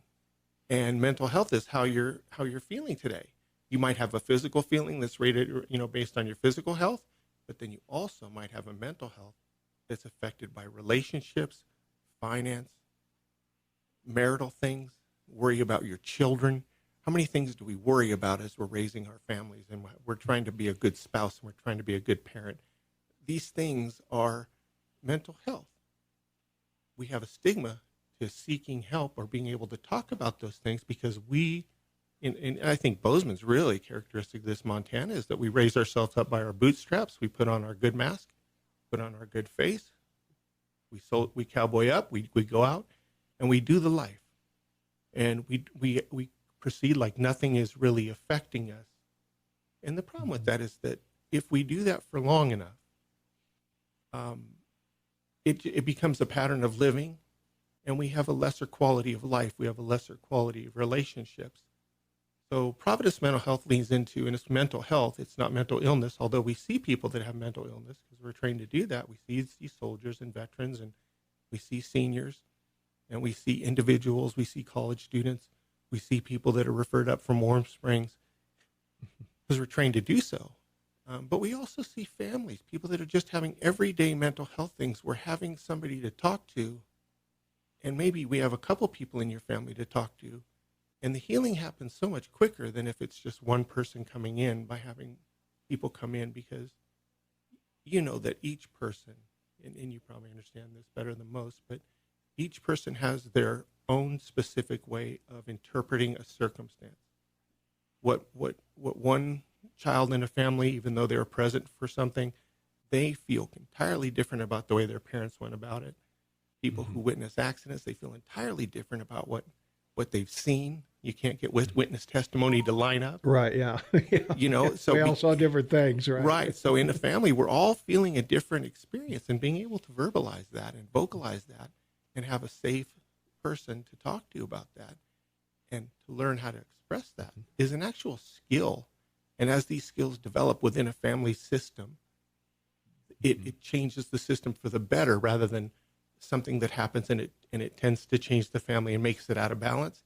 and mental health is how you're feeling today. You might have a physical feeling that's rated, based on your physical health, but then you also might have a mental health that's affected by relationships, finance, marital things, worry about your children. How many things do we worry about as we're raising our families, and we're trying to be a good spouse, and we're trying to be a good parent? These things are mental health. We have a stigma to seeking help or being able to talk about those things, because and I think Bozeman's really characteristic of this Montana is that we raise ourselves up by our bootstraps. We put on our good mask, put on our good face. We cowboy up. We go out and we do the life, and we proceed like nothing is really affecting us. And the problem with that is that if we do that for long enough, it becomes a pattern of living. And we have a lesser quality of life. We have a lesser quality of relationships. So Providence Mental Health leans into, and it's mental health. It's not mental illness, although we see people that have mental illness because we're trained to do that. We see soldiers and veterans, and we see seniors, and we see individuals. We see college students. We see people that are referred up from Warm Springs because we're trained to do so. But we also see families, people that are just having everyday mental health things. We're having somebody to talk to. And maybe we have a couple people in your family to talk to, and the healing happens so much quicker than if it's just one person coming in, by having people come in, because you know that each person, and you probably understand this better than most, but each person has their own specific way of interpreting a circumstance. What one child in a family, even though they're present for something, they feel entirely different about the way their parents went about it. People who witness accidents, they feel entirely different about what they've seen. You can't get witness testimony to line up. Right, yeah. Yeah. So we all saw different things, right? Right. So in a family, we're all feeling a different experience, and being able to verbalize that and vocalize that and have a safe person to talk to about that and to learn how to express that is an actual skill. And as these skills develop within a family system, it changes the system for the better, rather than something that happens and it tends to change the family and makes it out of balance.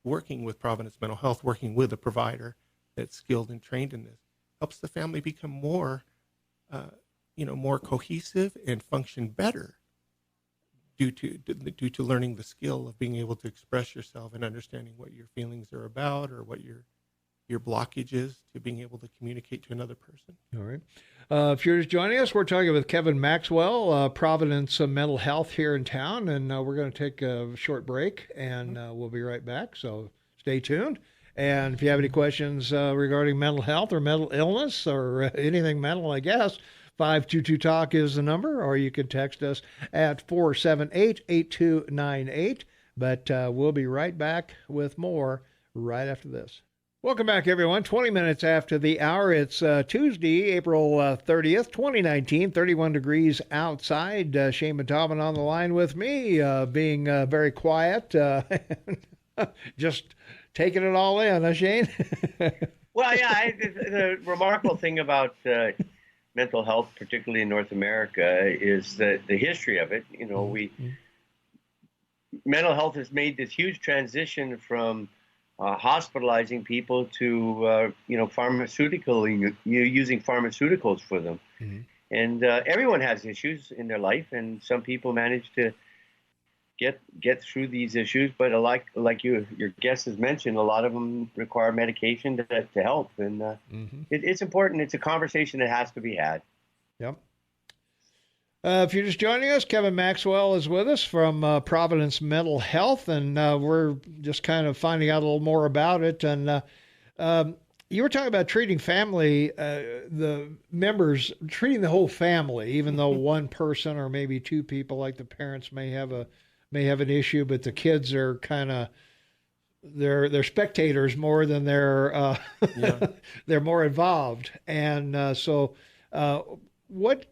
Working with Providence Mental Health, working with a provider that's skilled and trained in this, helps the family become more cohesive and function better due to learning the skill of being able to express yourself and understanding what your feelings are about, or what your your blockages to being able to communicate to another person. All right. If you're just joining us, we're talking with Kevin Maxwell, Providence Mental Health here in town, and we're going to take a short break, and we'll be right back. So stay tuned. And if you have any questions regarding mental health or mental illness or anything mental, I guess, 522-TALK is the number, or you can text us at 478-8298. But we'll be right back with more right after this. Welcome back, everyone. 20 minutes after the hour. It's Tuesday, April 30th, 2019, 31 degrees outside. Shane Matavin on the line with me, being very quiet, just taking it all in, huh, Shane? Well, yeah, the remarkable thing about mental health, particularly in North America, is the history of it. You know, mental health has made this huge transition from hospitalizing people to using pharmaceuticals for them. Mm-hmm. And everyone has issues in their life, and some people manage to get through these issues. But like your guest has mentioned, a lot of them require medication to help, and it's important. It's a conversation that has to be had. Yep. If you're just joining us, Kevin Maxwell is with us from Providence Mental Health, and we're just kind of finding out a little more about it. And you were talking about treating family, the members, treating the whole family, even though one person or maybe two people, like the parents, may have an issue, but the kids are kind of they're spectators more than they're they're more involved. And so what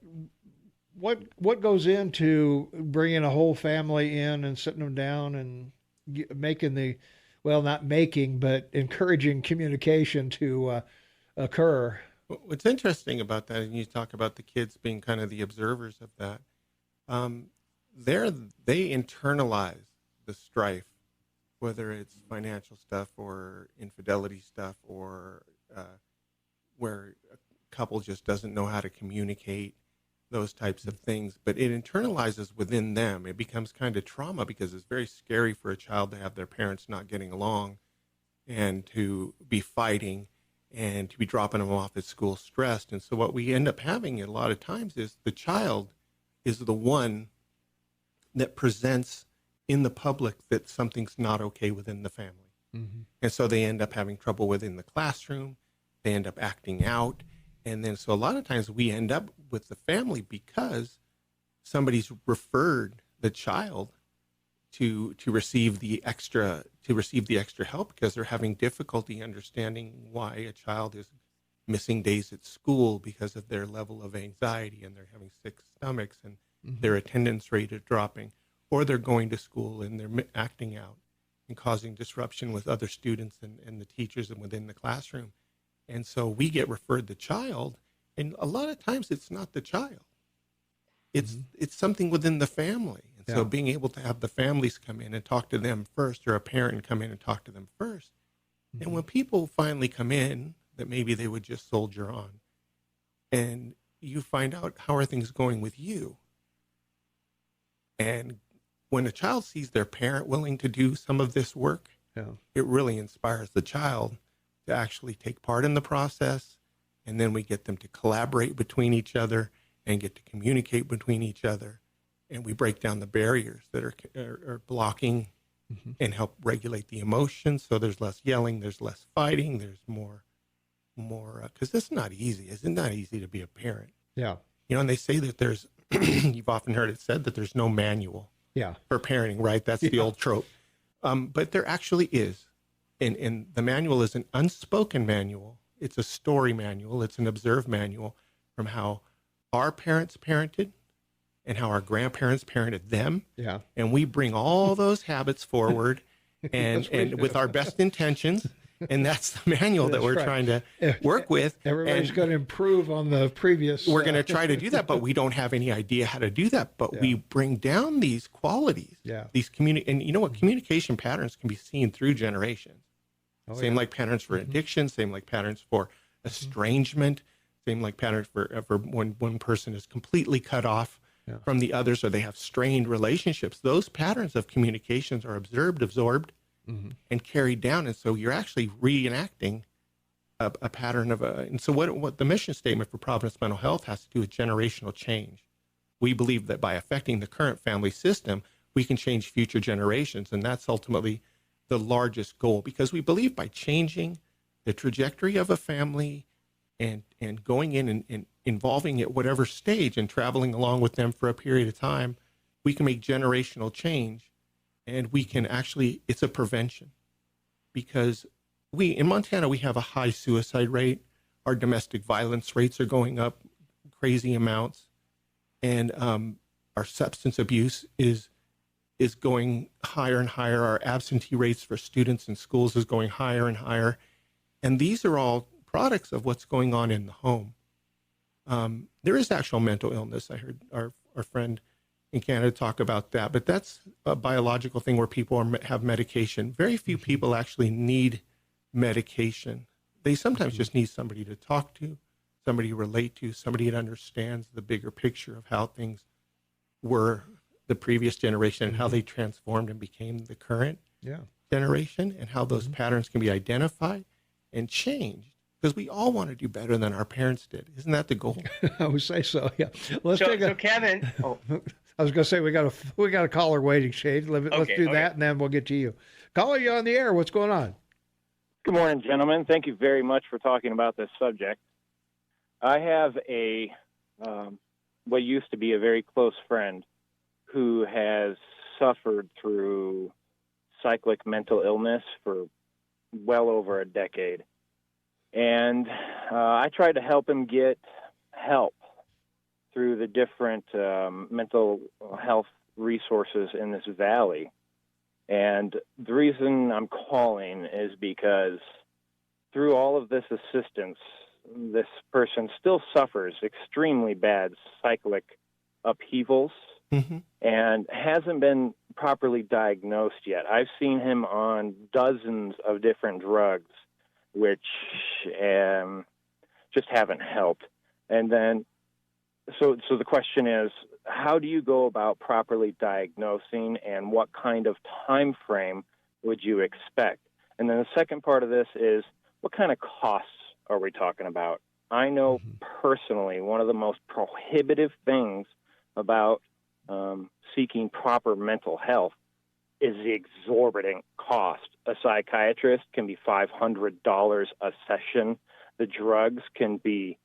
goes into bringing a whole family in and sitting them down and making but encouraging communication to occur? What's interesting about that, and you talk about the kids being kind of the observers of that, they internalize the strife, whether it's financial stuff or infidelity stuff, or where a couple just doesn't know how to communicate, those types of things, but it internalizes within them. It becomes kind of trauma because it's very scary for a child to have their parents not getting along and to be fighting and to be dropping them off at school stressed. And so what we end up having a lot of times is the child is the one that presents in the public that something's not okay within the family. Mm-hmm. And so they end up having trouble within the classroom. They end up acting out. And then, so a lot of times we end up with the family because somebody's referred the child to receive the extra help because they're having difficulty understanding why a child is missing days at school because of their level of anxiety, and they're having sick stomachs, and their attendance rate is dropping, or they're going to school and they're acting out and causing disruption with other students and the teachers and within the classroom. And so we get referred the child, and a lot of times it's not the child. It's something within the family. And so being able to have the families come in and talk to them first, or a parent come in and talk to them first. Mm-hmm. And when people finally come in that maybe they would just soldier on, and you find out, how are things going with you? And when a child sees their parent willing to do some of this work, it really inspires the child to actually take part in the process, and then we get them to collaborate between each other and get to communicate between each other, and we break down the barriers that are blocking and help regulate the emotions. So there's less yelling, there's less fighting, there's more, because it's not easy. It's not easy to be a parent. Yeah. You know, and they say that there's, you've often heard it said that there's no manual for parenting, right? That's the old trope. But there actually is. And the manual is an unspoken manual. It's a story manual. It's an observed manual from how our parents parented and how our grandparents parented them. Yeah. And we bring all those habits forward and with our best intentions. And that's the manual that we're trying to work with. Everybody's going to improve on the previous. We're going to try to do that, but we don't have any idea how to do that. But we bring down these qualities, these and you know what? Communication patterns can be seen through generations. Same like patterns for addiction, same like patterns for estrangement, same like patterns for when one person is completely cut off from the others, or they have strained relationships. Those patterns of communications are observed, absorbed, and carried down. And so you're actually reenacting a pattern of and so what the mission statement for Providence Mental Health has to do with generational change. We believe that by affecting the current family system, we can change future generations, and that's ultimately the largest goal, because we believe by changing the trajectory of a family and going in and involving at whatever stage and traveling along with them for a period of time, we can make generational change, and we can actually, it's a prevention. Because in Montana, we have a high suicide rate. Our domestic violence rates are going up crazy amounts. And our substance abuse is going higher and higher. Our absentee rates for students in schools is going higher and higher. And these are all products of what's going on in the home. There is actual mental illness. I heard our friend in Canada talk about that, but that's a biological thing where people have medication. Very few people actually need medication. They sometimes just need somebody to talk to, somebody to relate to, somebody that understands the bigger picture of how things were the previous generation and how they transformed and became the current generation, and how those patterns can be identified and changed. Because we all want to do better than our parents did. Isn't that the goal? I would say so. Yeah. So Kevin, I was going to say we got a caller waiting, Shade. Let's do that, and then we'll get to you. Caller, you on the air? What's going on? Good morning, gentlemen. Thank you very much for talking about this subject. I have what used to be a very close friend who has suffered through cyclic mental illness for well over a decade. And I tried to help him get help through the different mental health resources in this valley. And the reason I'm calling is because through all of this assistance, this person still suffers extremely bad cyclic upheavals and hasn't been properly diagnosed yet. I've seen him on dozens of different drugs, which just haven't helped. And then, so the question is, how do you go about properly diagnosing, and what kind of time frame would you expect? And then the second part of this is, what kind of costs are we talking about? I know personally one of the most prohibitive things about seeking proper mental health is the exorbitant cost. A psychiatrist can be $500 a session. The drugs can be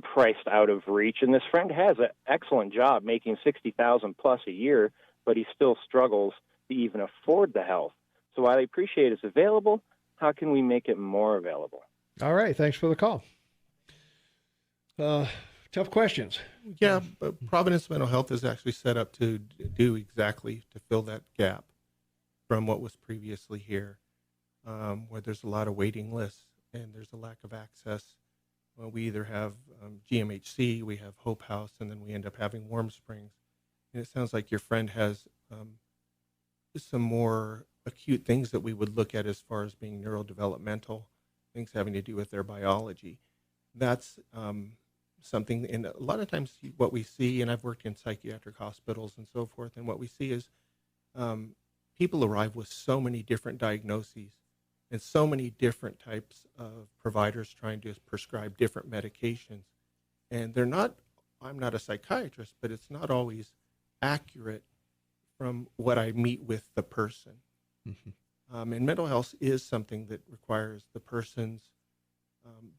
priced out of reach. And this friend has an excellent job making $60,000 plus a year, but he still struggles to even afford the health. So while I appreciate it's available, how can we make it more available? All right. Thanks for the call. Tough questions. Yeah, but Providence Mental Health is actually set up to do exactly to fill that gap from what was previously here, where there's a lot of waiting lists and there's a lack of access. Well, we either have GMHC, we have Hope House, and then we end up having Warm Springs. And it sounds like your friend has some more acute things that we would look at as far as being neurodevelopmental, things having to do with their biology. That's something, and a lot of times what we see, and I've worked in psychiatric hospitals and so forth, and what we see is people arrive with so many different diagnoses and so many different types of providers trying to prescribe different medications. And they're not, I'm not a psychiatrist, but it's not always accurate from what I meet with the person. And mental health is something that requires the person's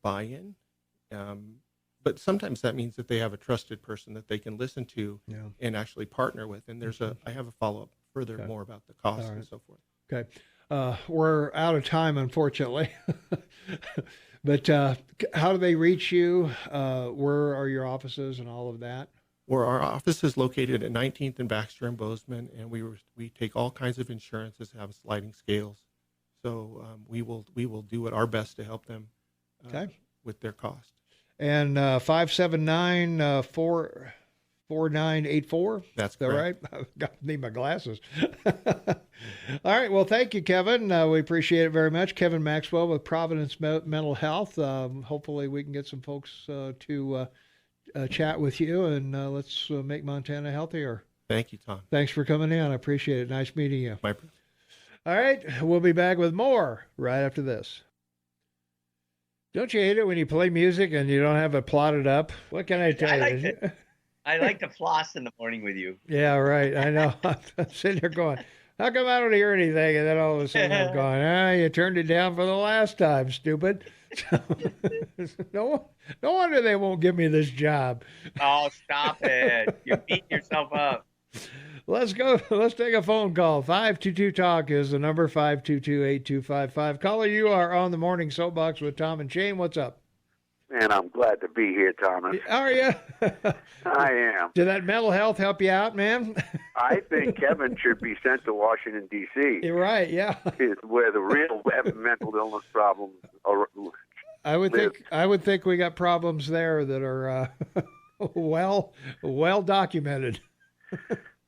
buy-in. But sometimes that means that they have a trusted person that they can listen to and actually partner with. And there's I have a follow-up furthermore about the cost and so forth. Okay. We're out of time, unfortunately. But how do they reach you? Where are your offices and all of that? Where our office is located at 19th and Baxter and Bozeman, and we take all kinds of insurances, have sliding scales. So we will do our best to help them with their cost. And 579-4984. That's correct. Right? I need my glasses. All right. Well, thank you, Kevin. We appreciate it very much. Kevin Maxwell with Providence Mental Health. Hopefully we can get some folks to chat with you, and let's make Montana healthier. Thank you, Tom. Thanks for coming in. I appreciate it. Nice meeting you. My pleasure. All right. We'll be back with more right after this. Don't you hate it when you play music and you don't have it plotted up? What can I tell I you? like to, I like to floss in the morning with you. Yeah, right. I know. I'm sitting there going, how come I don't hear anything? And then all of a sudden I'm going, you turned it down for the last time, stupid. no, no wonder they won't give me this job. Oh, stop it. You're beating yourself up. Let's go. Let's take a phone call. 522-TALK is the number, 522-8255. Caller, you are on the morning soapbox with Tom and Shane. What's up? Man, I'm glad to be here, Thomas. Are you? I am. Did that mental health help you out, man? I think Kevin should be sent to Washington, D.C. You're right, yeah. It's where the real mental illness problems are. I would think we got problems there that are well documented.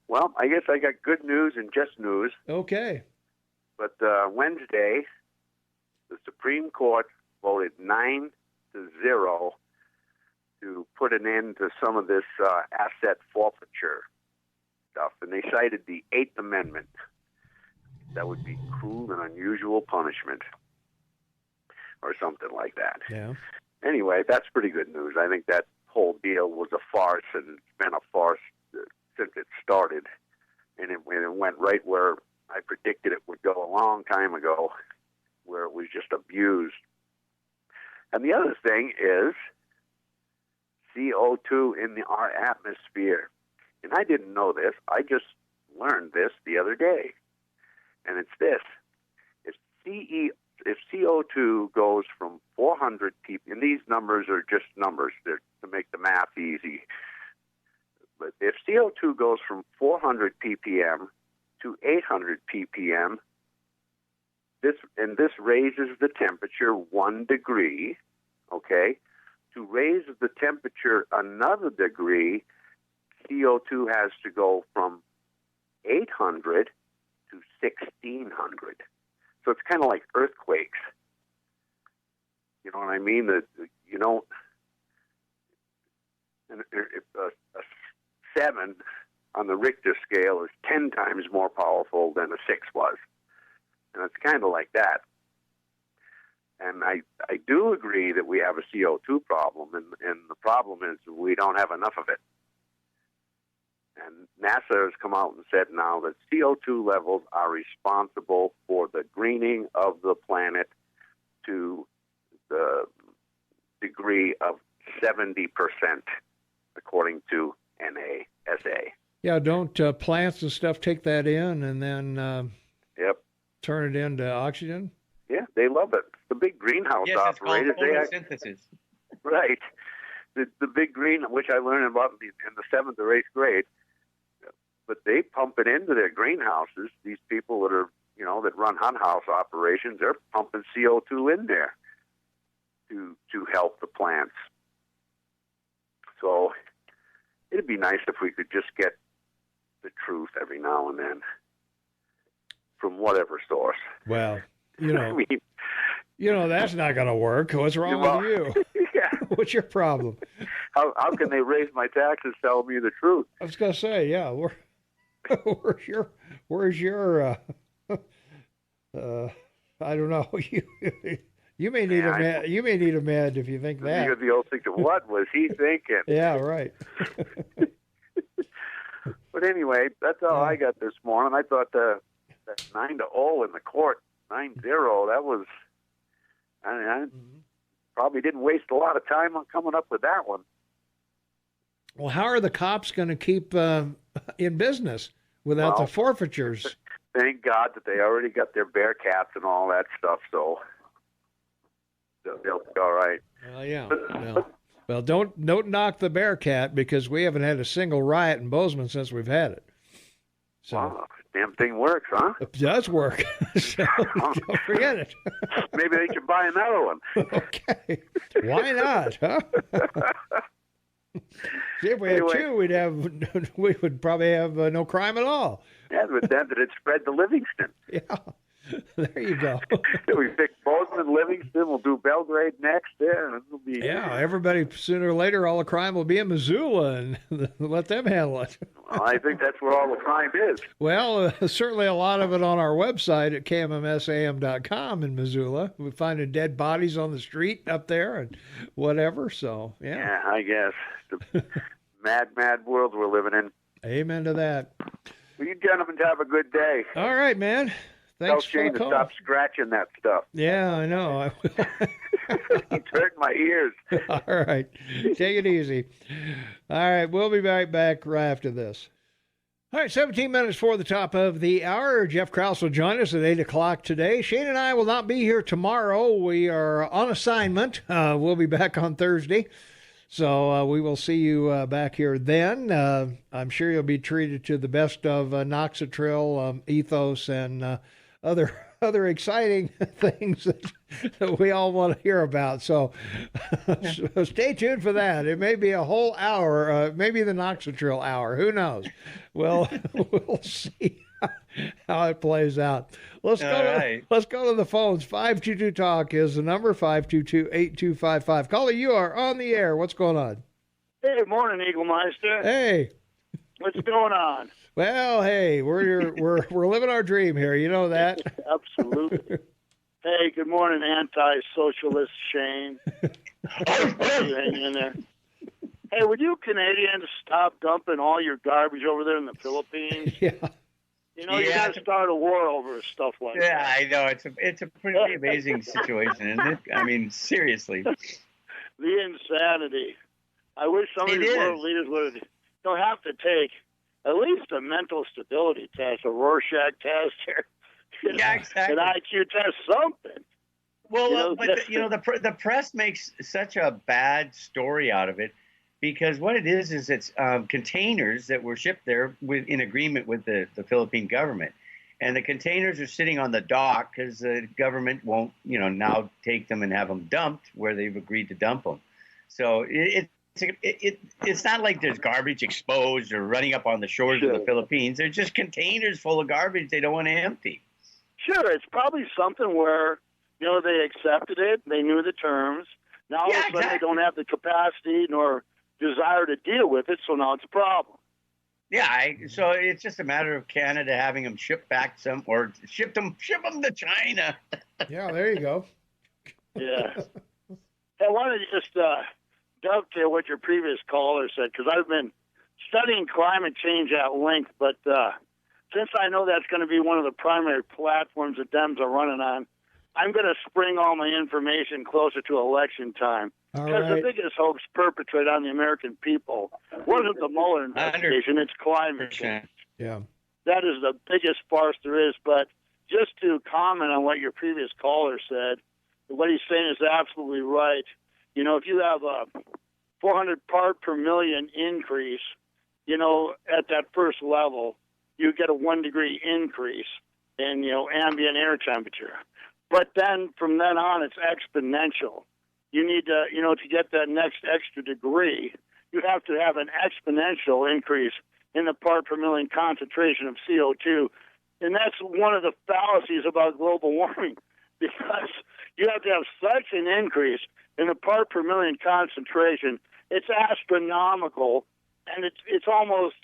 Well, I guess I got good news and just news. Okay. But Wednesday, the Supreme Court voted 9-0 to put an end to some of this asset forfeiture stuff. And they cited the Eighth Amendment. That would be cruel and unusual punishment or something like that. Yeah. Anyway, that's pretty good news. I think that whole deal was a farce, and it's been a farce since it started. And it went right where I predicted it would go a long time ago, where it was just abused. And the other thing is CO2 in our atmosphere. And I didn't know this. I just learned this the other day. And it's this. If CO2 goes from 400 ppm, and these numbers are just numbers to make the math easy, but if CO2 goes from 400 ppm to 800 ppm, this raises the temperature 1 degree, okay? To raise the temperature another degree, CO2 has to go from 800 to 1600. So it's kind of like earthquakes. You know what I mean? That you don't. A 7 on the Richter scale is 10 times more powerful than a 6 was, and it's kind of like that. And I do agree that we have a CO2 problem, and the problem is we don't have enough of it. And NASA has come out and said now that CO2 levels are responsible for the greening of the planet to the degree of 70%, according to NASA. Yeah, don't plants and stuff take that in and then Yep. turn it into oxygen? Yeah, they love it. The big greenhouse Yes, it's called operators. photosynthesis. Right. The big green, which I learned about in the 7th or 8th grade, but they pump it into their greenhouses. These people that are, that run hothouse operations, they're pumping CO2 in there to help the plants. So it'd be nice if we could just get the truth every now and then from whatever source. Well, I mean, that's not going to work. What's wrong with you? Yeah. What's your problem? How can they raise my taxes telling me the truth? I was going to say, yeah, where's your I don't know. You may need a med. You may need a med if you think that. The old thing of what was he thinking? Yeah, right. But anyway, that's all I got this morning. I thought that 9-0 in the court, 9-0. That was. I probably didn't waste a lot of time on coming up with that one. Well, how are the cops going to keep in business without the forfeitures? Thank God that they already got their bear cats and all that stuff, so they'll be all right. Yeah. Well, don't knock the Bearcat because we haven't had a single riot in Bozeman since we've had it. So wow, damn thing works, huh? It does work. So don't forget it. Maybe they should buy another one. Okay. Why not, huh? See, if we had two, we would probably have no crime at all. Yeah, but then it spread to Livingston. Yeah. There you go. We pick Bozeman, Livingston. We'll do Belgrade next. Yeah, it'll be. Yeah, everybody, sooner or later, all the crime will be in Missoula, and let them handle it. Well, I think that's where all the crime is. Well, certainly a lot of it on our website at KMMSAM.com in Missoula. We're finding dead bodies on the street up there and whatever. So, yeah. Yeah, I guess. The mad world we're living in. Amen to that. Well, you gentlemen have a good day. All right, man. Thanks Tell for Shane the to call. stop scratching that stuff. Yeah, I know. I will. It's hurting my ears. All right. Take it easy. All right. We'll be right back right after this. All right. 17 minutes for the top of the hour. Jeff Krauss will join us at 8 o'clock today. Shane and I will not be here tomorrow. We are on assignment. We'll be back on Thursday. So we will see you back here then. I'm sure you'll be treated to the best of Noxatril, ethos, and other exciting things that we all want to hear about. So stay tuned for that. It may be a whole hour, maybe the Noxatril hour. Who knows? Well, we'll see how it plays out. Let's go to the phones. 522 Talk is the number, 522-8255. Caller, you are on the air. What's going on? Hey, morning, Eaglemeister. Hey. What's going on? Well, hey, we're living our dream here. You know that. Absolutely. Hey, good morning, anti-socialist Shane. Hang in there. Hey, would you Canadians stop dumping all your garbage over there in the Philippines? Yeah. You know, you got to start a war over stuff like that. Yeah, I know. It's a pretty amazing situation, isn't it? I mean, seriously. The insanity. I wish some of these world leaders would have to take at least a mental stability test, a Rorschach test, or Yeah, exactly. an IQ test, something. Well, but the press makes such a bad story out of it because what it is it's containers that were shipped there in agreement with the Philippine government, and the containers are sitting on the dock because the government won't now take them and have them dumped where they've agreed to dump them. So it's not like there's garbage exposed or running up on the shores of the Philippines. They're just containers full of garbage they don't want to empty. Sure, it's probably something where, they accepted it, they knew the terms. Now all of a sudden they don't have the capacity nor desire to deal with it, so now it's a problem. Yeah, so it's just a matter of Canada having them shipped back or ship them to China. Yeah, there you go. Yeah. I wanted to just dovetail what your previous caller said, because I've been studying climate change at length, but since I know that's going to be one of the primary platforms that Dems are running on, I'm going to spring all my information closer to election time. Because the biggest hoax perpetrated on the American people wasn't the Mueller investigation, it's climate change. Yeah. That is the biggest farce there is. But just to comment on what your previous caller said, what he's saying is absolutely right. If you have a 400 part per million increase, at that first level, you get a 1 degree increase in, ambient air temperature. But then from then on, it's exponential. You need to, to get that next extra degree, you have to have an exponential increase in the part per million concentration of CO2. And that's one of the fallacies about global warming, because you have to have such an increase in the part per million concentration. It's astronomical, and it's almost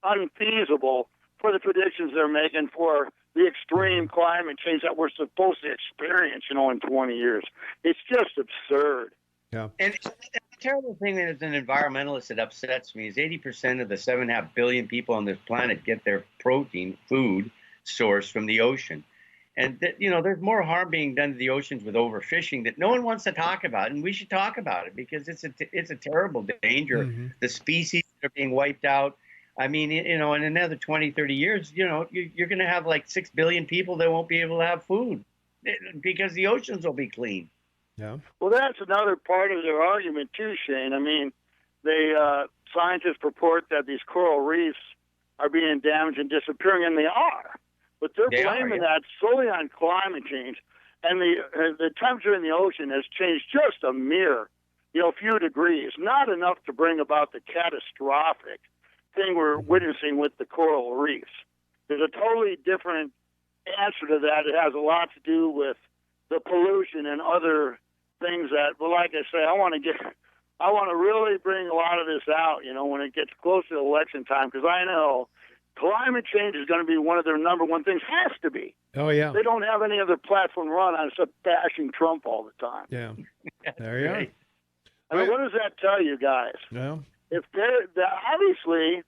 unfeasible for the predictions they're making for the extreme climate change that we're supposed to experience, in 20 years. It's just absurd. Yeah. And the terrible thing as an environmentalist that upsets me is 80% of the 7.5 billion people on this planet get their food source from the ocean. And there's more harm being done to the oceans with overfishing that no one wants to talk about, and we should talk about it because it's a terrible danger. Mm-hmm. The species that are being wiped out. I mean, in another 20, 30 years, you're going to have like 6 billion people that won't be able to have food because the oceans will be clean. Yeah. Well, that's another part of their argument too, Shane. I mean, scientists purport that these coral reefs are being damaged and disappearing, and they are. But they're blaming that solely on climate change. And the temperature in the ocean has changed just a mere, few degrees, not enough to bring about the catastrophic thing we're witnessing with the coral reefs. There's a totally different answer to that. It has a lot to do with the pollution and other things that, well, like I say, I want to really bring a lot of this out, when it gets close to election time, because I know climate change is going to be one of their number one things, has to be. Oh, yeah. They don't have any other platform to run on except bashing Trump all the time. Yeah. There you are. I mean, what does that tell you guys? Well, If obviously,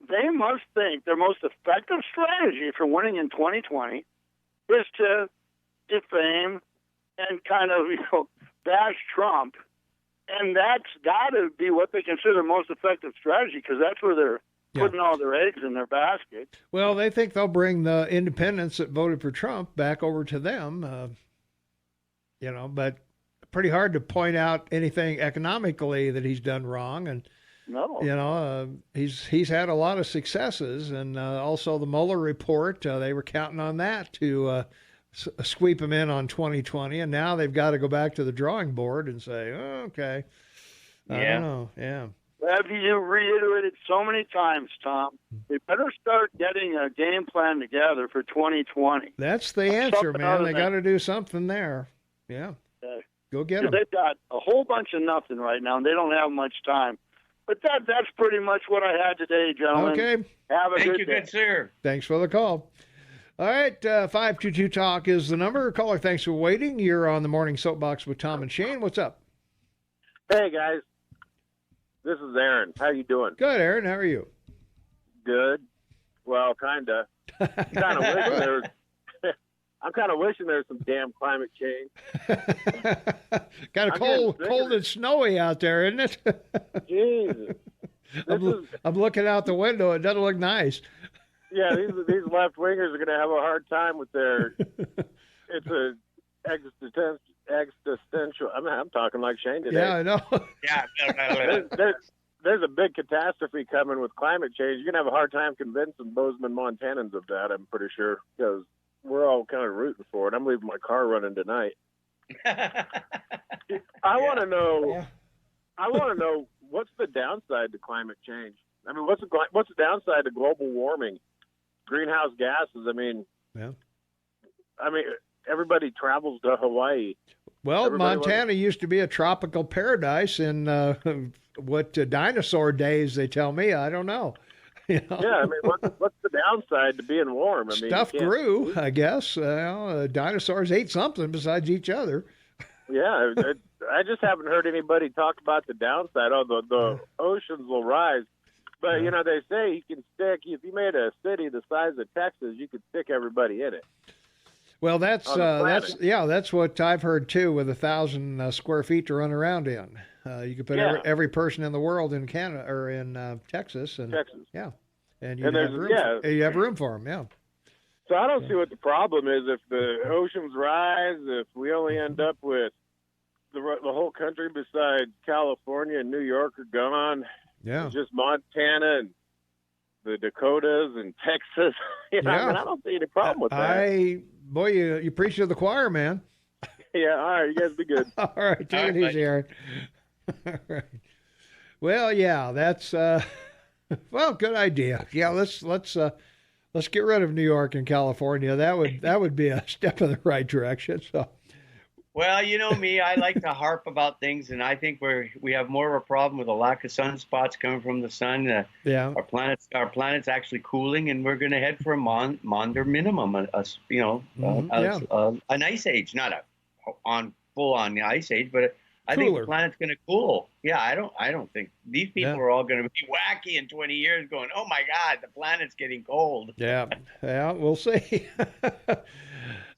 they must think their most effective strategy for winning in 2020 is to defame and kind of, bash Trump. And that's got to be what they consider the most effective strategy, because that's where they're putting all their eggs in their basket. well, they think they'll bring the independents that voted for Trump back over to them, but pretty hard to point out anything economically that he's done wrong. And, No. He's had a lot of successes, and also the Mueller report, they were counting on that to sweep him in on 2020, and now they've got to go back to the drawing board and say, oh, okay, I don't know, yeah. Have you reiterated so many times, Tom? They better start getting a game plan together for 2020. That's the answer, Something man. other They than- got to do something there. Yeah, go get them. They've got a whole bunch of nothing right now, and they don't have much time. But that's pretty much what I had today, gentlemen. Okay. Have a Thank good you, day. good sir. Thanks for the call. All right, 522-TALK is the number. Caller, thanks for waiting. You're on the Morning Soapbox with Tom and Shane. What's up? Hey guys, this is Aaron. How you doing? Good, Aaron. How are you? Good. Well, kinda. I'm kind of wishing there was some damn climate change. Kind of cold and snowy out there, isn't it? Jesus. I'm looking out the window. It doesn't look nice. Yeah, these left wingers are going to have a hard time with their. It's a existential. I'm talking like Shane today. Yeah, I know. There's a big catastrophe coming with climate change. You're going to have a hard time convincing Bozeman, Montanans of that, I'm pretty sure, because we're all kind of rooting for it. I'm leaving my car running tonight. I want to know what's the downside to climate change? I mean, what's the downside to global warming, greenhouse gases? I mean, everybody travels to Hawaii. Well, Montana used to be a tropical paradise in what dinosaur days, they tell me. I don't know. Yeah, I mean, what's the downside to being warm? I mean, stuff grew, I guess. Dinosaurs ate something besides each other. Yeah, I just haven't heard anybody talk about the downside. Oh, the oceans will rise. But, they say you can stick, if you made a city the size of Texas, you could stick everybody in it. Well, that's what I've heard too. With 1,000 square feet to run around in, you could put every person in the world in Canada or in Texas, and and you have room for them. Yeah. So I don't see what the problem is if the oceans rise. If we only end up with the whole country besides California and New York are gone. Yeah. It's just Montana and the Dakotas and Texas. I mean, I don't see any problem with that. You preach to the choir, man. Yeah, all right, you guys be good. All right, take it easy, Aaron. All right. Well, yeah, that's good idea. Yeah, let's get rid of New York and California. That would be a step in the right direction. So. Well, you know me, I like to harp about things, and I think we have more of a problem with a lack of sunspots coming from the sun. Our planet's actually cooling, and we're going to head for a Maunder minimum, an ice age, not a full on ice age, but I think the planet's going to cool. Yeah, I don't think these people are all going to be wacky in 20 years, going, "Oh my God, the planet's getting cold." Yeah, we'll see.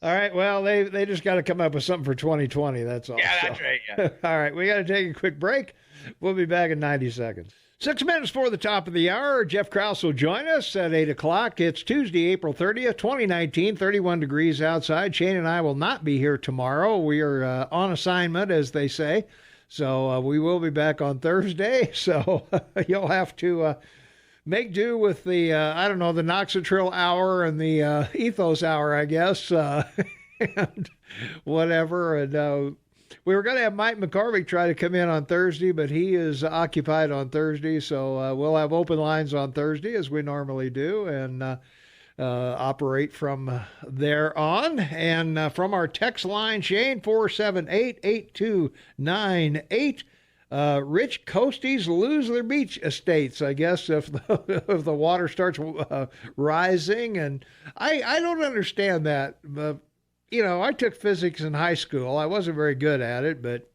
All right, well, they just got to come up with something for 2020, that's all. Yeah, that's right, yeah. All right, we got to take a quick break. We'll be back in 90 seconds. 6 minutes before the top of the hour, Jeff Krauss will join us at 8 o'clock. It's Tuesday, April 30th, 2019, 31 degrees outside. Shane and I will not be here tomorrow. We are on assignment, as they say, so we will be back on Thursday, so you'll have to... make do with the, the Noxitril hour and the ethos hour, I guess, and whatever. And we were going to have Mike McCormick try to come in on Thursday, but he is occupied on Thursday, so we'll have open lines on Thursday, as we normally do. And operate from there on. And from our text line, Shane, 478-8298. Rich coasties lose their beach estates, I guess, if if the water starts rising. And I don't understand that. I took physics in high school. I wasn't very good at it, but,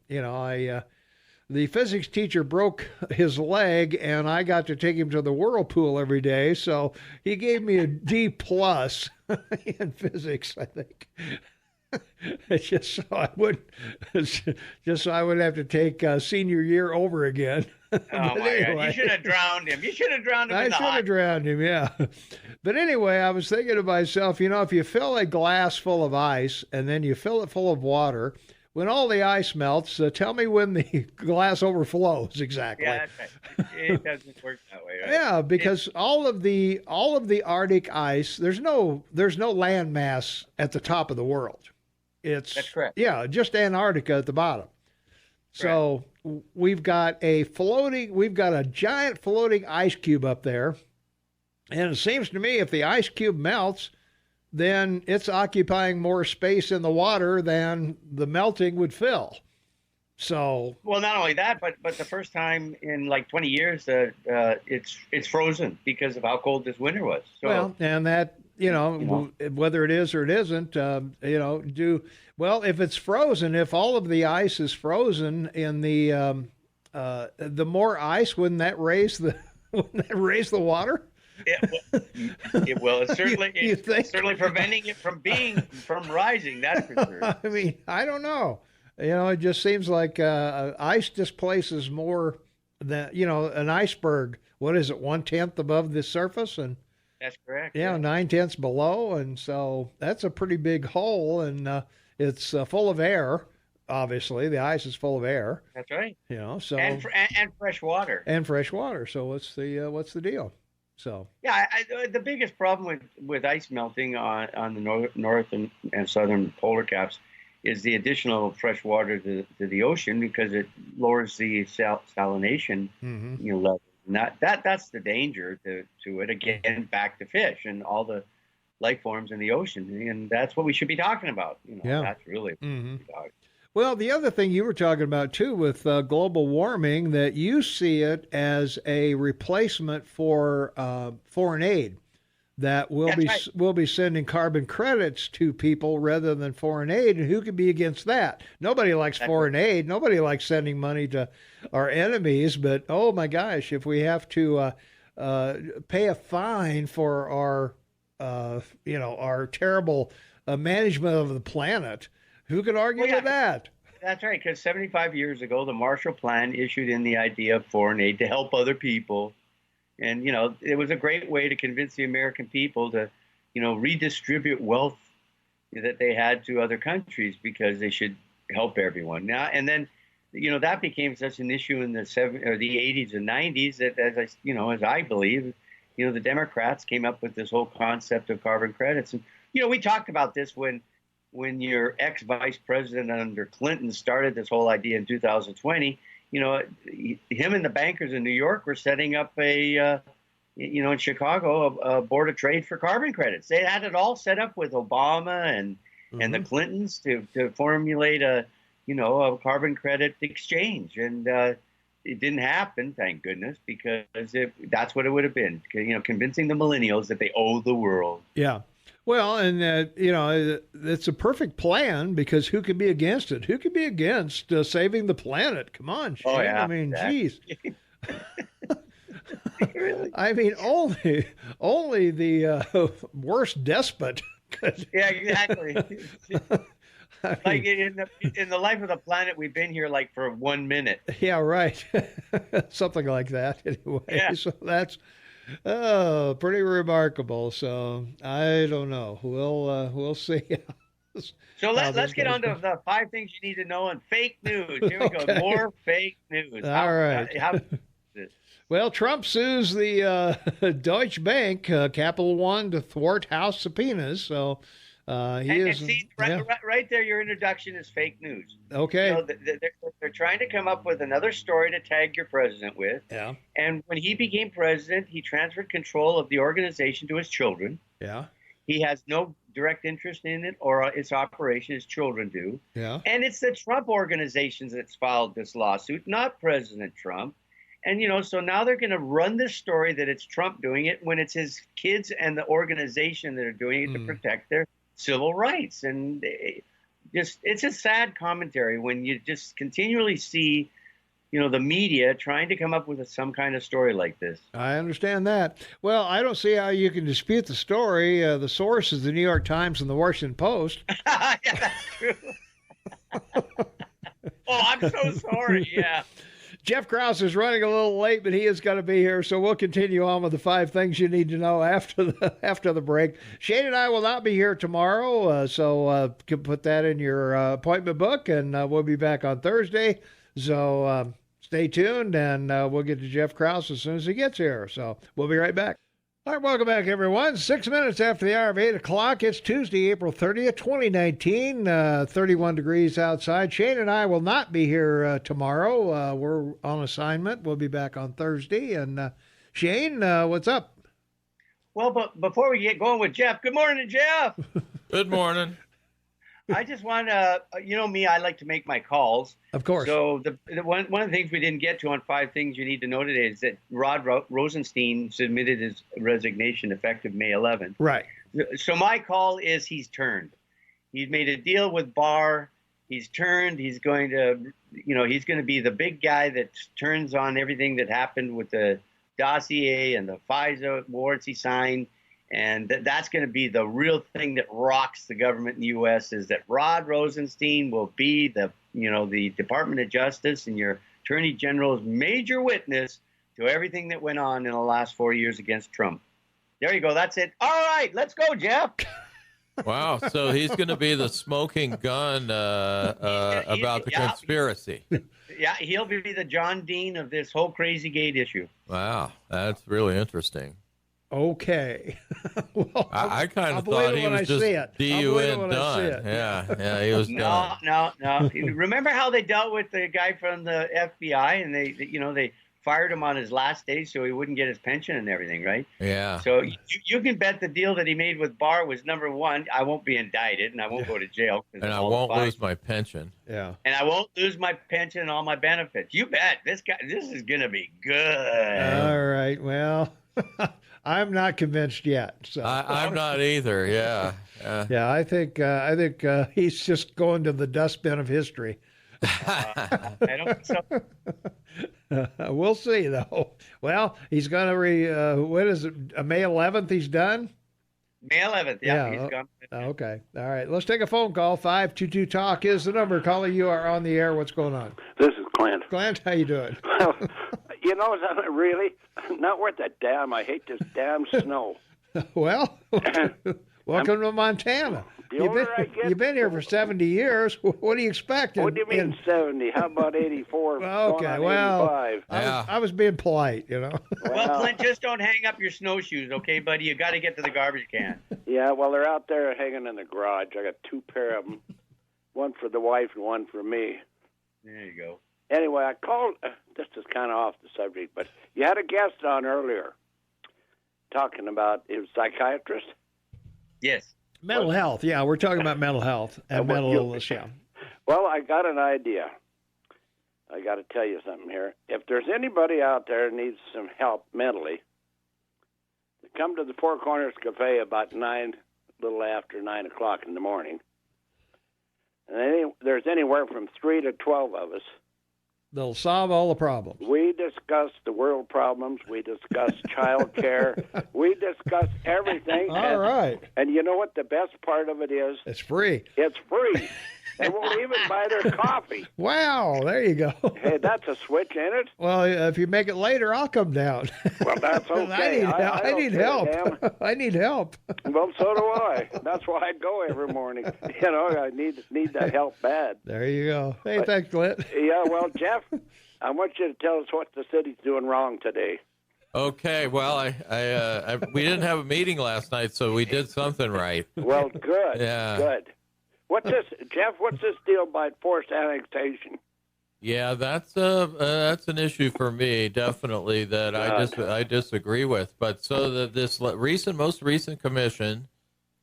the physics teacher broke his leg, and I got to take him to the whirlpool every day. So he gave me a D plus in physics, I think. just so I wouldn't have to take senior year over again. Oh my God! You should have drowned him. You should have drowned him. I should have drowned him. Yeah. But anyway, I was thinking to myself, if you fill a glass full of ice and then you fill it full of water, when all the ice melts, tell me when the glass overflows exactly. Yeah, that's right. It doesn't work that way, right? Yeah, because all of the Arctic ice, there's no land mass at the top of the world. That's correct. Yeah, just Antarctica at the bottom. So we've got a giant floating ice cube up there. And it seems to me if the ice cube melts, then it's occupying more space in the water than the melting would fill. So, well, not only that, but the first time in like 20 years that it's frozen because of how cold this winter was. So, well, and that whether it is or it isn't, if it's frozen, if all of the ice is frozen in the more ice, wouldn't that raise the water? It will. It's certainly preventing it from rising. That's for sure. I mean, I don't know. It just seems like ice displaces more than an iceberg. What is it? 1/10 above the surface, and that's correct. Yeah, 9/10 below, and so that's a pretty big hole, and it's full of air. Obviously, the ice is full of air. That's right. So and fresh water. And fresh water. So what's the deal? So yeah, the biggest problem with ice melting on the north and southern polar caps is the additional fresh water to the ocean because it lowers the salination level. And that's the danger to it. Again, back to fish and all the life forms in the ocean, and that's what we should be talking about. That's really what we should be talking. Well, the other thing you were talking about, too, with global warming, that you see it as a replacement for foreign aid, that we'll be sending carbon credits to people rather than foreign aid. And who could be against that? Nobody likes foreign aid. Nobody likes sending money to our enemies. But, oh, my gosh, if we have to pay a fine for our terrible management of the planet, who could argue with that? That's right, because 75 years ago, the Marshall Plan issued in the idea of foreign aid to help other people. And, it was a great way to convince the American people to, redistribute wealth that they had to other countries because they should help everyone. Now, and then, that became such an issue in the 80s and 90s that, as I believe, the Democrats came up with this whole concept of carbon credits. And, we talked about this when your ex-vice president under Clinton started this whole idea in 2020, him and the bankers in New York were setting up in Chicago, a board of trade for carbon credits. They had it all set up with Obama and the Clintons to formulate a carbon credit exchange. And it didn't happen, thank goodness, because that's what it would have been, convincing the millennials that they owe the world. Yeah. Well, and, it's a perfect plan because who could be against it? Who could be against saving the planet? Come on, Shane. Oh, yeah, I mean, exactly. Geez. Really? I mean, only the worst despot could. Yeah, exactly. Like in the life of the planet, we've been here like for 1 minute. Yeah, right. Something like that. Anyway, yeah. So that's pretty remarkable. So I don't know. We'll see. So let's get on to the 5 things you need to know on fake news. Here we go. More fake news. All right. Well, Trump sues the Deutsche Bank, Capital One, to thwart House subpoenas. So right there, your introduction is fake news. Okay. They're trying to come up with another story to tag your president with. Yeah. And when he became president, he transferred control of the organization to his children. Yeah. He has no direct interest in it or its operation. His children do. Yeah. And it's the Trump organizations that's filed this lawsuit, not President Trump. And, so now they're going to run this story that it's Trump doing it when it's his kids and the organization that are doing it to protect their civil rights. And it's a sad commentary when you just continually see, the media trying to come up with some kind of story like this. I understand that. Well, I don't see how you can dispute the story. The source is the New York Times and the Washington Post. Yeah, that's true. Oh, I'm so sorry. Yeah. Jeff Krauss is running a little late, but he is going to be here, so we'll continue on with the 5 things you need to know after the break. Shane and I will not be here tomorrow, so can put that in your appointment book, and we'll be back on Thursday. So stay tuned, and we'll get to Jeff Krauss as soon as he gets here. So we'll be right back. All right, welcome back, everyone. 6 minutes after the hour of 8 o'clock. It's Tuesday, April 30th, 2019, 31 degrees outside. Shane and I will not be here tomorrow. We're on assignment. We'll be back on Thursday. And Shane, what's up? Well, but before we get going with Jeff, good morning, Jeff. Good morning. I just want to, me, I like to make my calls. Of course. So one of the things we didn't get to on 5 things you need to know today is that Rod Rosenstein submitted his resignation effective May 11th. Right. So my call is he's turned. He's made a deal with Barr. He's turned. He's going to, he's going to be the big guy that turns on everything that happened with the dossier and the FISA warrants he signed. And that's going to be the real thing that rocks the government in the U.S. is that Rod Rosenstein will be the Department of Justice and your Attorney General's major witness to everything that went on in the last 4 years against Trump. There you go. That's it. All right, let's go, Jeff. Wow. So he's going to be the smoking gun about the conspiracy. Yeah, he'll be the John Dean of this whole crazy gate issue. Wow. That's really interesting. Okay. Well, I kind of thought he was just DUN done. Yeah, he was done. No. Remember how they dealt with the guy from the FBI and they fired him on his last day so he wouldn't get his pension and everything, right? Yeah. So you can bet the deal that he made with Barr was, number one, I won't be indicted and I won't go to jail. And I won't lose my pension. Yeah. And I won't lose my pension and all my benefits. You bet. This is going to be good. All right. Well, I'm not convinced yet. So I'm not either. Yeah. Yeah, I think he's just going to the dustbin of history. I don't think so. We'll see, though. Well, he's going to when is it? May 11th he's done? May 11th, yeah. He's gone. Okay. All right. Let's take a phone call. 522-TALK is the number. Caller, you are on the air. What's going on? This is Clint. Clint, how you doing? Really, not worth a damn. I hate this damn snow. Well, welcome to Montana. You've been here for 70 years. What do you expect? What do you mean 70? How about 84? Okay, well, 85? I was being polite, Well, Clint, just don't hang up your snowshoes, okay, buddy? You got to get to the garbage can. Yeah, well, they're out there hanging in the garage. I got 2 pair of them, one for the wife and one for me. There you go. Anyway, I called. This is kind of off the subject, but you had a guest on earlier talking about a psychiatrist. Yes. Mental health. Yeah, we're talking about mental health and mental illness. Yeah. Well, I got an idea. I got to tell you something here. If there's anybody out there who needs some help mentally, come to the Four Corners Cafe about 9, a little after 9 o'clock in the morning. And there's anywhere from 3 to 12 of us. They'll solve all the problems. We discuss the world problems. We discuss child care. We discuss everything. All right. And you know what the best part of it is? It's free. It's free. They won't even buy their coffee. Wow, there you go. Hey, that's a switch, ain't it? Well, if you make it later, I'll come down. Well, that's okay. I need help. I need help. Well, so do I. That's why I go every morning. I need that help bad. There you go. Hey, thanks, Clint. Yeah, well, Jeff, I want you to tell us what the city's doing wrong today. Okay, well, we didn't have a meeting last night, so we did something right. Well, good. Yeah. Good. What's this, Jeff? What's this deal about forced annexation? Yeah, that's an issue for me, definitely, that I disagree with. But so that this most recent commission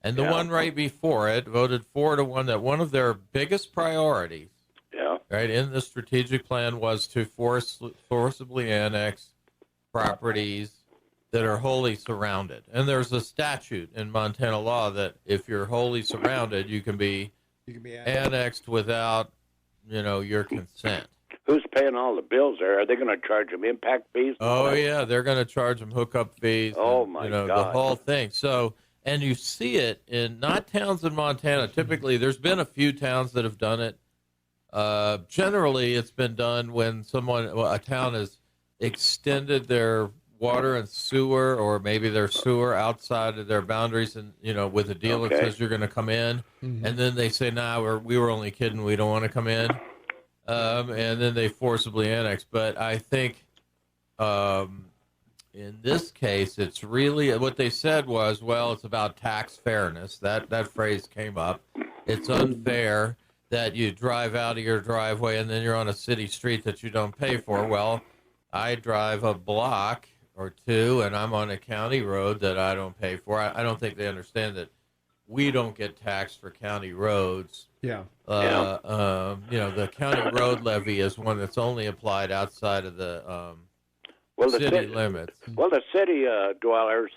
And the one right before it voted 4-1 that one of their biggest priorities, right, in the strategic plan was to forcibly annex properties that are wholly surrounded. And there's a statute in Montana law that if you're wholly surrounded, you can be annexed without, your consent. Who's paying all the bills there? Are they going to charge them impact fees? Oh, yeah, they're going to charge them hookup fees. Oh, and, my the God. whole thing. So, and you see it in not towns in Montana. Typically, there's been a few towns that have done it. Generally, it's been done when a town has extended their water and sewer, or maybe their sewer outside of their boundaries, and with a deal that says you're going to come in, and then they say, "Nah, we were only kidding. We don't want to come in," and then they forcibly annex. But I think in this case, it's really what they said was, well, it's about tax fairness. That phrase came up. It's unfair that you drive out of your driveway and then you're on a city street that you don't pay for. Well, I drive a block or two and I'm on a county road that I don't pay for. I don't think they understand that we don't get taxed for county roads. Yeah. The county road levy is one that's only applied outside of the city limits. Well, the city dwellers,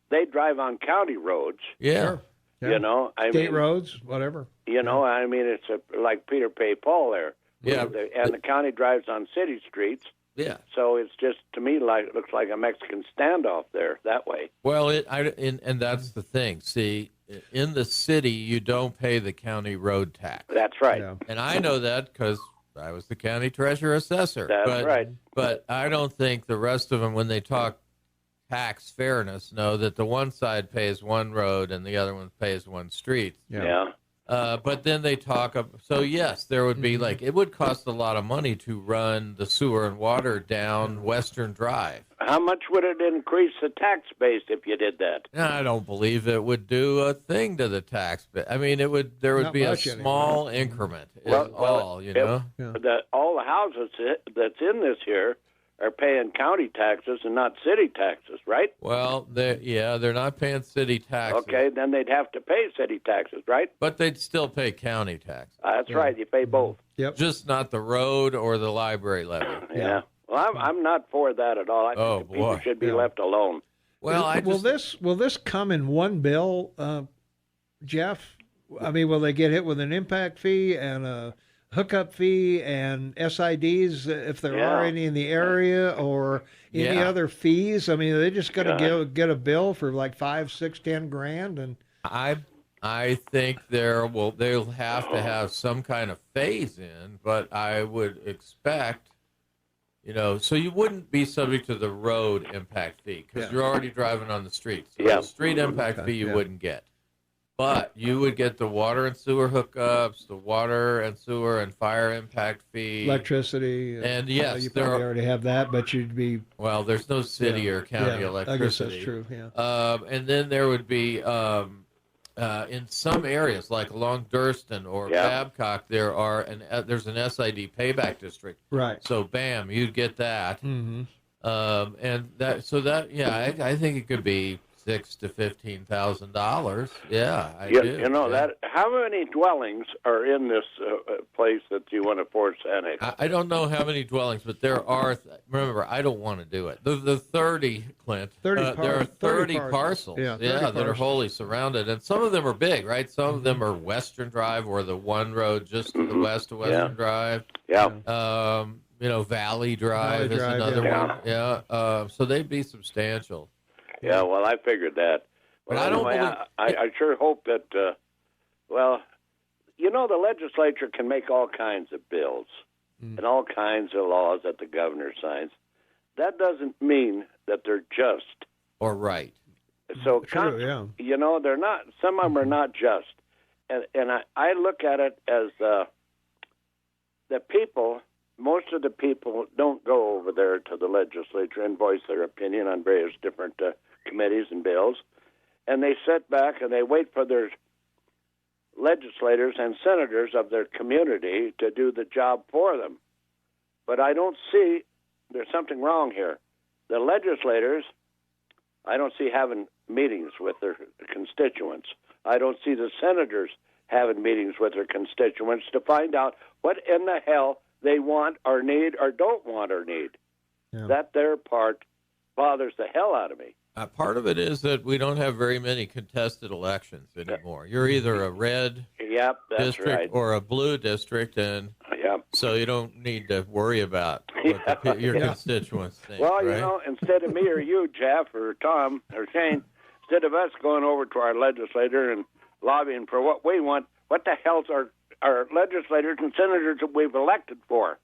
they drive on county roads. Yeah. Sure. Yeah. State roads, whatever. It's like Peter Pay Paul there. Yeah. And the county drives on city streets. Yeah. So it's just, to me, looks like a Mexican standoff there that way. Well, and that's the thing. See, in the city, you don't pay the county road tax. That's right. Yeah. And I know that because I was the county treasurer assessor. That's right. But I don't think the rest of them, when they talk tax fairness, know that the one side pays one road and the other one pays one street. Yeah. But then they talk so yes, there would be it would cost a lot of money to run the sewer and water down Western Drive. How much would it increase the tax base if you did that? I don't believe it would do a thing to the tax base. I mean, there would Not be a much small increment. All the houses that's in this here are paying county taxes and not city taxes, right? Well, they're not paying city taxes. Okay, then they'd have to pay city taxes, right? But they'd still pay county taxes. That's right. You pay both. Yep. Just not the road or the library levy. Yeah. Well, I'm not for that at all. I think people should be left alone. Well, will this come in one bill, Jeff? I mean, will they get hit with an impact fee and a hookup fee and SIDs if there are any in the area, or any other fees? I mean, are they just going to get a bill for like $5, $6, $10,000? And I think they'll have to have some kind of phase in, but I would expect, so you wouldn't be subject to the road impact fee because you're already driving on the street. So the street impact fee you wouldn't get. But you would get the water and sewer hookups, the water and sewer and fire impact fee. Electricity. And yes, you probably already have that, but you'd be... Well, there's no city or county electricity. I guess that's true, yeah. And then there would be, in some areas, like along Durston or Babcock, there's an SID payback district. Right. So, bam, you'd get that. Mm-hmm. I think it could be $6,000 to $15,000. Yeah, I do. That. How many dwellings are in this place that you want to force annex? I don't know how many dwellings, but there are. Remember, I don't want to do it. The 30, Clint. There are 30 parcels. Yeah, that are wholly surrounded, and some of them are big, right? Some of them are Western Drive or the one road just to the west of Western Drive. Yeah. Valley Drive is another one. Yeah. So they'd be substantial. Yeah, well, I figured that. But I sure hope that, the legislature can make all kinds of bills and all kinds of laws that the governor signs. That doesn't mean that they're just. Or right. So, true, they're not, some of them are not just. And I look at it as the people, most of the people don't go over there to the legislature and voice their opinion on various different committees and bills, and they sit back and they wait for their legislators and senators of their community to do the job for them. But I don't see, there's something wrong here. The legislators, I don't see having meetings with their constituents. I don't see the senators having meetings with their constituents to find out what in the hell they want or need or don't want or need. Yeah. That their part bothers the hell out of me. Part of it is that we don't have very many contested elections anymore. You're either a red Yep, that's district right. or a blue district, and Yep. so you don't need to worry about what your constituents think. Well, right? you know, instead of me or you, Jeff, or Tom, or Shane, instead of us going over to our legislator and lobbying for what we want, what the hell's our legislators and senators that we've elected for?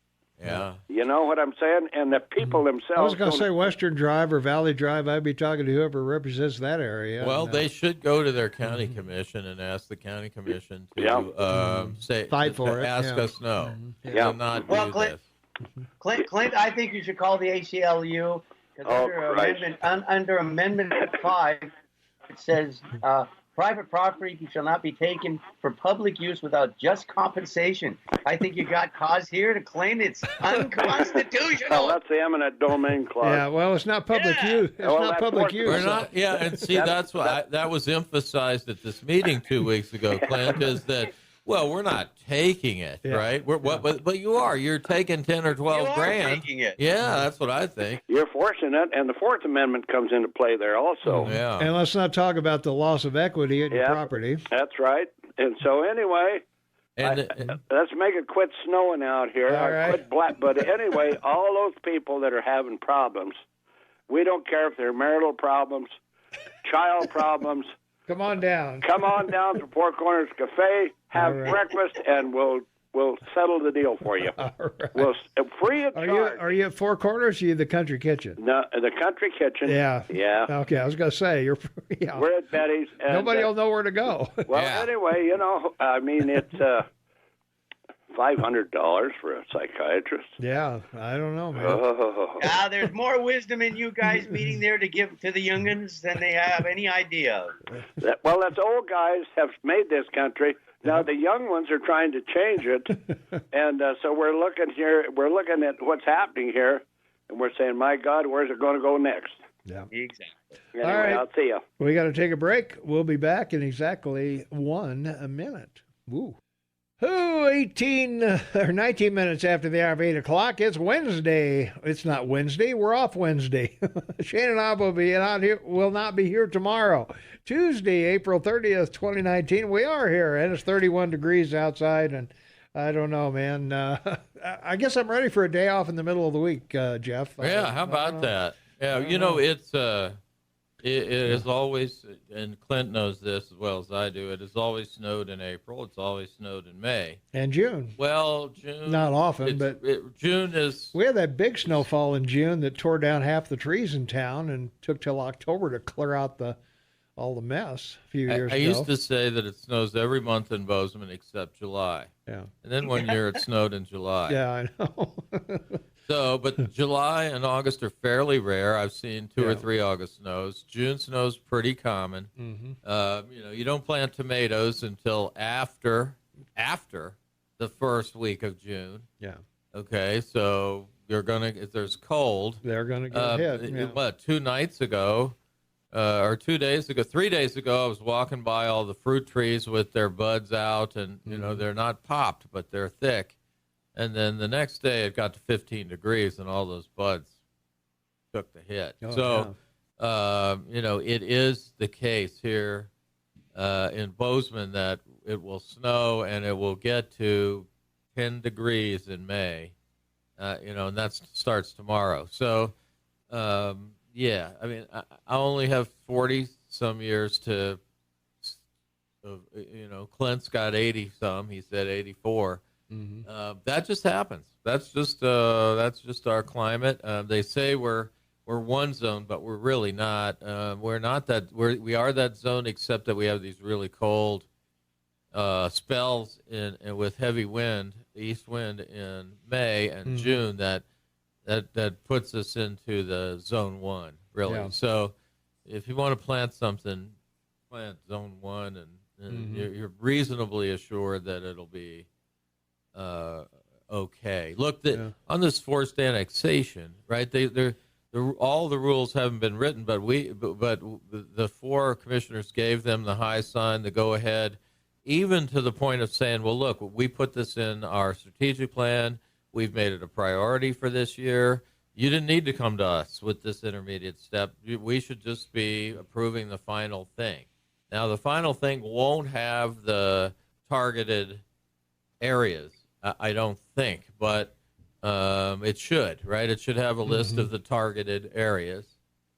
Yeah. You know what I'm saying? And the people themselves. I was going to don't- say Western Drive or Valley Drive. I'd be talking to whoever represents that area. Well, And, they should go to their county commission and ask the county commission to say Fight for it, ask yeah. us no, Yeah. to not Well, do Clint- this. Clint, I think you should call the ACLU because Oh, Christ. under Amendment 5, it says private property shall not be taken for public use without just compensation. I think you got cause here to claim it's unconstitutional. Well, that's the eminent domain clause. yeah, well, it's not public Yeah. use. It's Well, not that's public what- use. We're so- not, yeah, and see, that's why that was emphasized at this meeting 2 weeks ago, Clint, is that, well, we're not taking it, Yeah. right? But you are. You're taking 10 or 12 You are grand. taking it. Yeah, that's what I think. You're forcing it, and the Fourth Amendment comes into play there also. Yeah. And let's not talk about the loss of equity in your Yeah. property. That's right. And so anyway, And let's make it quit snowing out here. All or right. Quit black. But anyway, all those people that are having problems, we don't care if they're marital problems, child problems. Come on down. Come on down to Four Corners Cafe, have All right. breakfast, and we'll settle the deal for you. All right. We'll free of charge. Are you at Four Corners? Or are you the Country Kitchen? No, the country kitchen. Yeah. Yeah. Okay, I was going to say you're. Yeah. We're at Betty's. And, Nobody will know where to go. Well, Yeah. anyway, you know, I mean, it's $500 for a psychiatrist. Yeah, I don't know, man. Oh. There's more wisdom in you guys meeting there to give to the youngins than they have any idea of. Well, that's old guys have made this country. Now the young ones are trying to change it, and so we're looking here. We're looking at what's happening here, and we're saying, "My God, where's it going to go next?" Yeah. Exactly. Anyway, All right. I'll see you. We got to take a break. We'll be back in exactly 1 minute. Woo. 18 or 19 minutes after the hour of 8 o'clock. It's Wednesday. It's not Wednesday. We're off Wednesday. Shane and I will not be here tomorrow. Tuesday, April 30th, 2019. We are here, and it's 31 degrees outside, and I don't know, man. I guess I'm ready for a day off in the middle of the week, Jeff. yeah, how about that? Yeah, you know, it's it is always, and Clint knows this as well as I do. It has always snowed in April. It's always snowed in May. And June. Well, June. Not often, but June is. we had that big snowfall in June that tore down half the trees in town and took till October to clear out all the mess a few years I ago. used to say that it snows every month in Bozeman except July. Yeah. And then one year it snowed in July. Yeah, I know. So, but July and August are fairly rare. I've seen two or Yeah. three August snows. June snow's pretty common. Mm-hmm. You know, you don't plant tomatoes until after the first week of June. Yeah. Okay, so you're gonna, if there's cold. They're going to get hit. Yeah. What, 2 nights ago, or 2 days ago, 3 days ago, I was walking by all the fruit trees with their buds out, and you know they're not popped, but they're thick. And then the next day, it got to 15 degrees, and all those buds took the hit. Oh, So, you know, it is the case here in Bozeman that it will snow and it will get to 10 degrees in May. You know, and that starts tomorrow. So, yeah, I mean, I only have 40 some years to, you know, Clint's got 80 some. He said 84. Mm-hmm. That just happens. That's just our climate. They say we're one zone, but we're really not. We're not that. We are that zone, except that we have these really cold spells and with heavy wind, east wind in May and June. That puts us into the zone 1, really. Yeah. So, if you want to plant something, plant zone 1, and you're reasonably assured that it'll be okay. Look, on this forced annexation, right? all the rules haven't been written, but the four commissioners gave them the high sign, the go ahead, even to the point of saying, well, look, we put this in our strategic plan. We've made it a priority for this year. You didn't need to come to us with this intermediate step. We should just be approving the final thing. Now, the final thing won't have the targeted areas, I don't think, but it should, right? It should have a list of the targeted areas.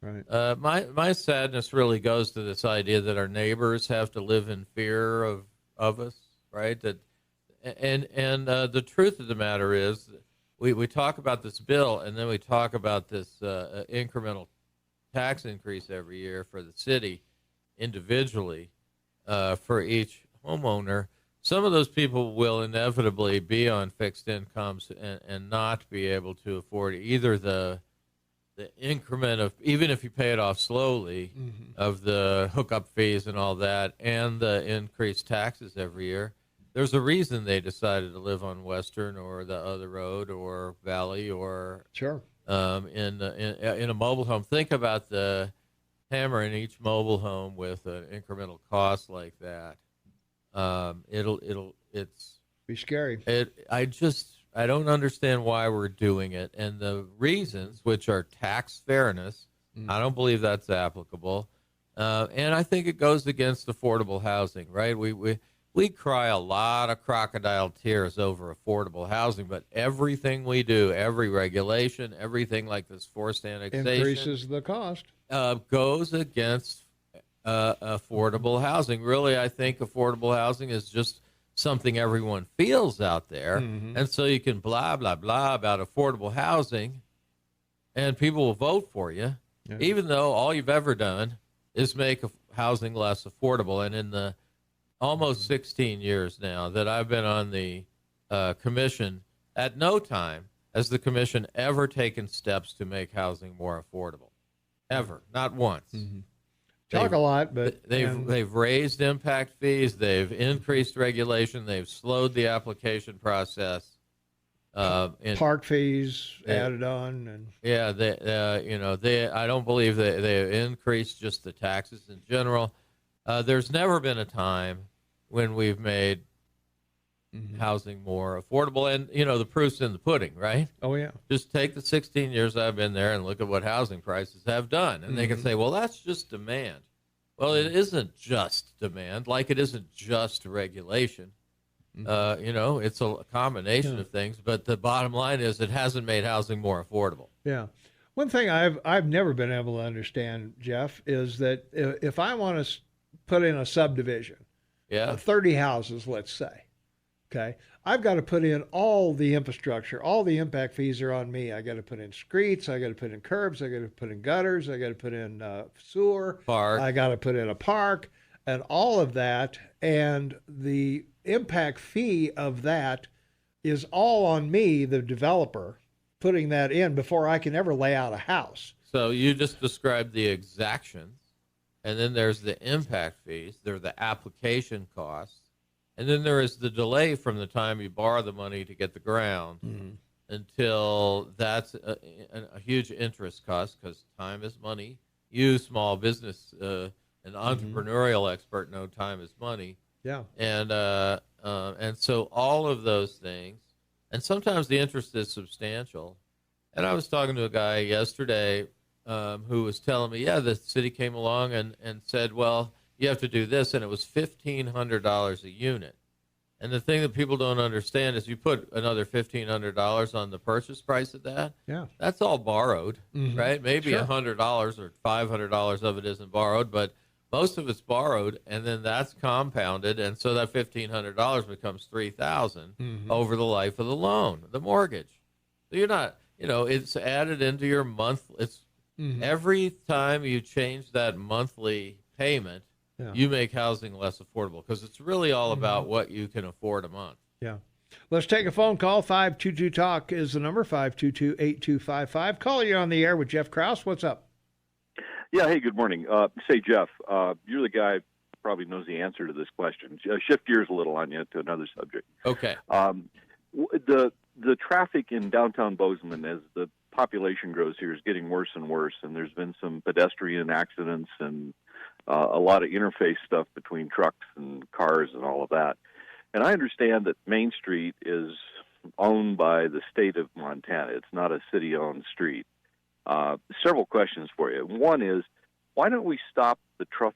Right. My sadness really goes to this idea that our neighbors have to live in fear of us, right? And the truth of the matter is, we talk about this bill, and then we talk about this incremental tax increase every year for the city individually for each homeowner. Some of those people will inevitably be on fixed incomes and not be able to afford either the increment of, even if you pay it off slowly, of the hookup fees and all that, and the increased taxes every year. There's a reason they decided to live on Western or the other road or Valley or Sure. in a mobile home. Think about the hammer in each mobile home with an incremental cost like that. It's be scary. I don't understand why we're doing it, and the reasons, which are tax fairness, I don't believe that's applicable, and I think it goes against affordable housing. Right? We cry a lot of crocodile tears over affordable housing, but everything we do, every regulation, everything like this forced annexation, increases the cost. Goes against affordable housing. Really, I think affordable housing is just something everyone feels out there. And so you can blah, blah, blah about affordable housing, and people will vote for you, even though all you've ever done is make housing less affordable. And in the almost 16 years now that I've been on the commission, at no time has the commission ever taken steps to make housing more affordable. Ever. Not once. Talk a lot, but they've raised impact fees, they've increased regulation, they've slowed the application process. Park fees added on, and I don't believe they increased just the taxes in general. There's never been a time when we've made housing more affordable, and the proof's in the pudding, right? Oh yeah. Just take the 16 years I've been there and look at what housing prices have done, and they can say, well, that's just demand. Well, it isn't just demand, like it isn't just regulation. It's a combination of things, but the bottom line is it hasn't made housing more affordable. Yeah. One thing I've never been able to understand, Jeff, is that if I want to put in a subdivision, 30 houses, let's say, okay, I've got to put in all the infrastructure, all the impact fees are on me. I got to put in streets, I got to put in curbs, I got to put in gutters, I got to put in sewer, park. I got to put in a park, and all of that, and the impact fee of that is all on me, the developer, putting that in before I can ever lay out a house. So you just described the exactions, and then there's the impact fees, there are the application costs, and then there is the delay from the time you borrow the money to get the ground until that's a huge interest cost, because time is money. You, small business, an entrepreneurial expert, know time is money. Yeah. And so all of those things, and sometimes the interest is substantial. And I was talking to a guy yesterday who was telling me, the city came along and said, well, you have to do this, and it was $1,500 a unit. And the thing that people don't understand is you put another $1,500 on the purchase price of that. Yeah. That's all borrowed, right? Maybe Sure. $100 or $500 of it isn't borrowed, but most of it's borrowed, and then that's compounded, and so that $1,500 becomes $3,000 over the life of the loan, the mortgage. So you're not, it's added into your month. It's every time you change that monthly payment, you make housing less affordable, because it's really all about what you can afford a month. Yeah. Let's take a phone call. 522-TALK is the number, 522-8255. Call, you on the air with Jeff Krauss. What's up? Yeah, hey, good morning. Say, Jeff, you're the guy who probably knows the answer to this question. Shift gears a little on you to another subject. Okay. The traffic in downtown Bozeman, as the population growth here is getting worse and worse, and there's been some pedestrian accidents and a lot of interface stuff between trucks and cars and all of that. And I understand that Main Street is owned by the state of Montana. It's not a city-owned street. Several questions for you. One is, why don't we stop the truck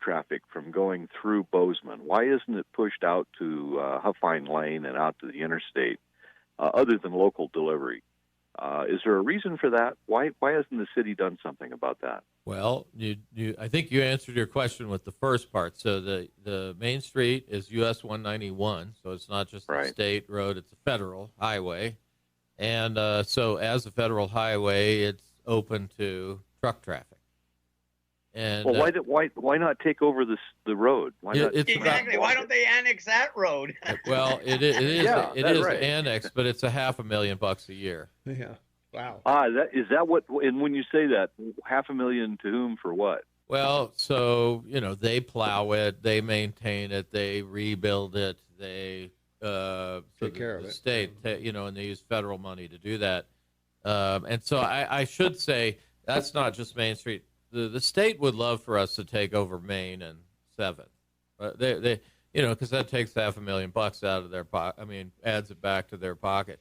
traffic from going through Bozeman? Why isn't it pushed out to Huffine Lane and out to the interstate, other than local delivery? Is there a reason for that? Why hasn't the city done something about that? Well, I think you answered your question with the first part. So the Main Street is US 191, so it's not just a state road; it's a federal highway, and so as a federal highway, it's open to truck traffic. And well, why not take over the road? Why not? Exactly. Why don't they annex that road? Well, it is annexed, but it's $500,000 a year. Yeah. Wow. Is that what? And when you say that, $500,000 to whom for what? Well, so they plow it, they maintain it, they rebuild it, they take care of it. State, and they use federal money to do that. And so I should say that's not just Main Street. The state would love for us to take over Main and 7th. They because that takes $500,000 out of their pocket. I mean, adds it back to their pocket.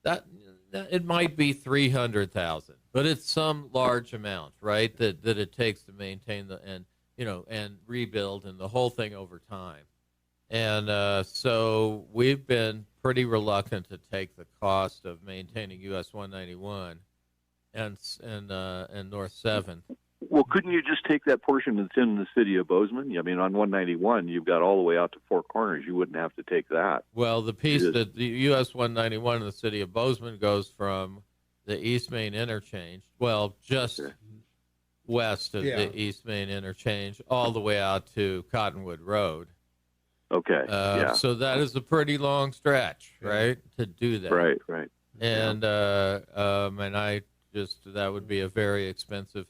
That it might be 300,000, but it's some large amount, right? That it takes to maintain and rebuild and the whole thing over time. And so we've been pretty reluctant to take the cost of maintaining US 191 and North 7th. Well, couldn't you just take that portion that's in the city of Bozeman? I mean, on 191, you've got all the way out to Four Corners. You wouldn't have to take that. Well, the piece that the US 191 in the city of Bozeman goes from the East Main interchange, just west of the East Main interchange, all the way out to Cottonwood Road. Okay. So that is a pretty long stretch, right, to do that. Right. And and I that would be a very expensive.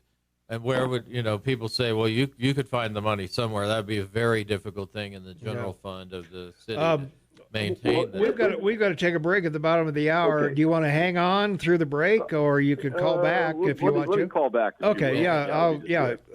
And where would people say, well, you could find the money somewhere? That'd be a very difficult thing in the general fund of the city to maintain that. We've got to take a break at the bottom of the hour. Okay. Do you want to hang on through the break, or you could call back if you want to? Let me call back. Okay,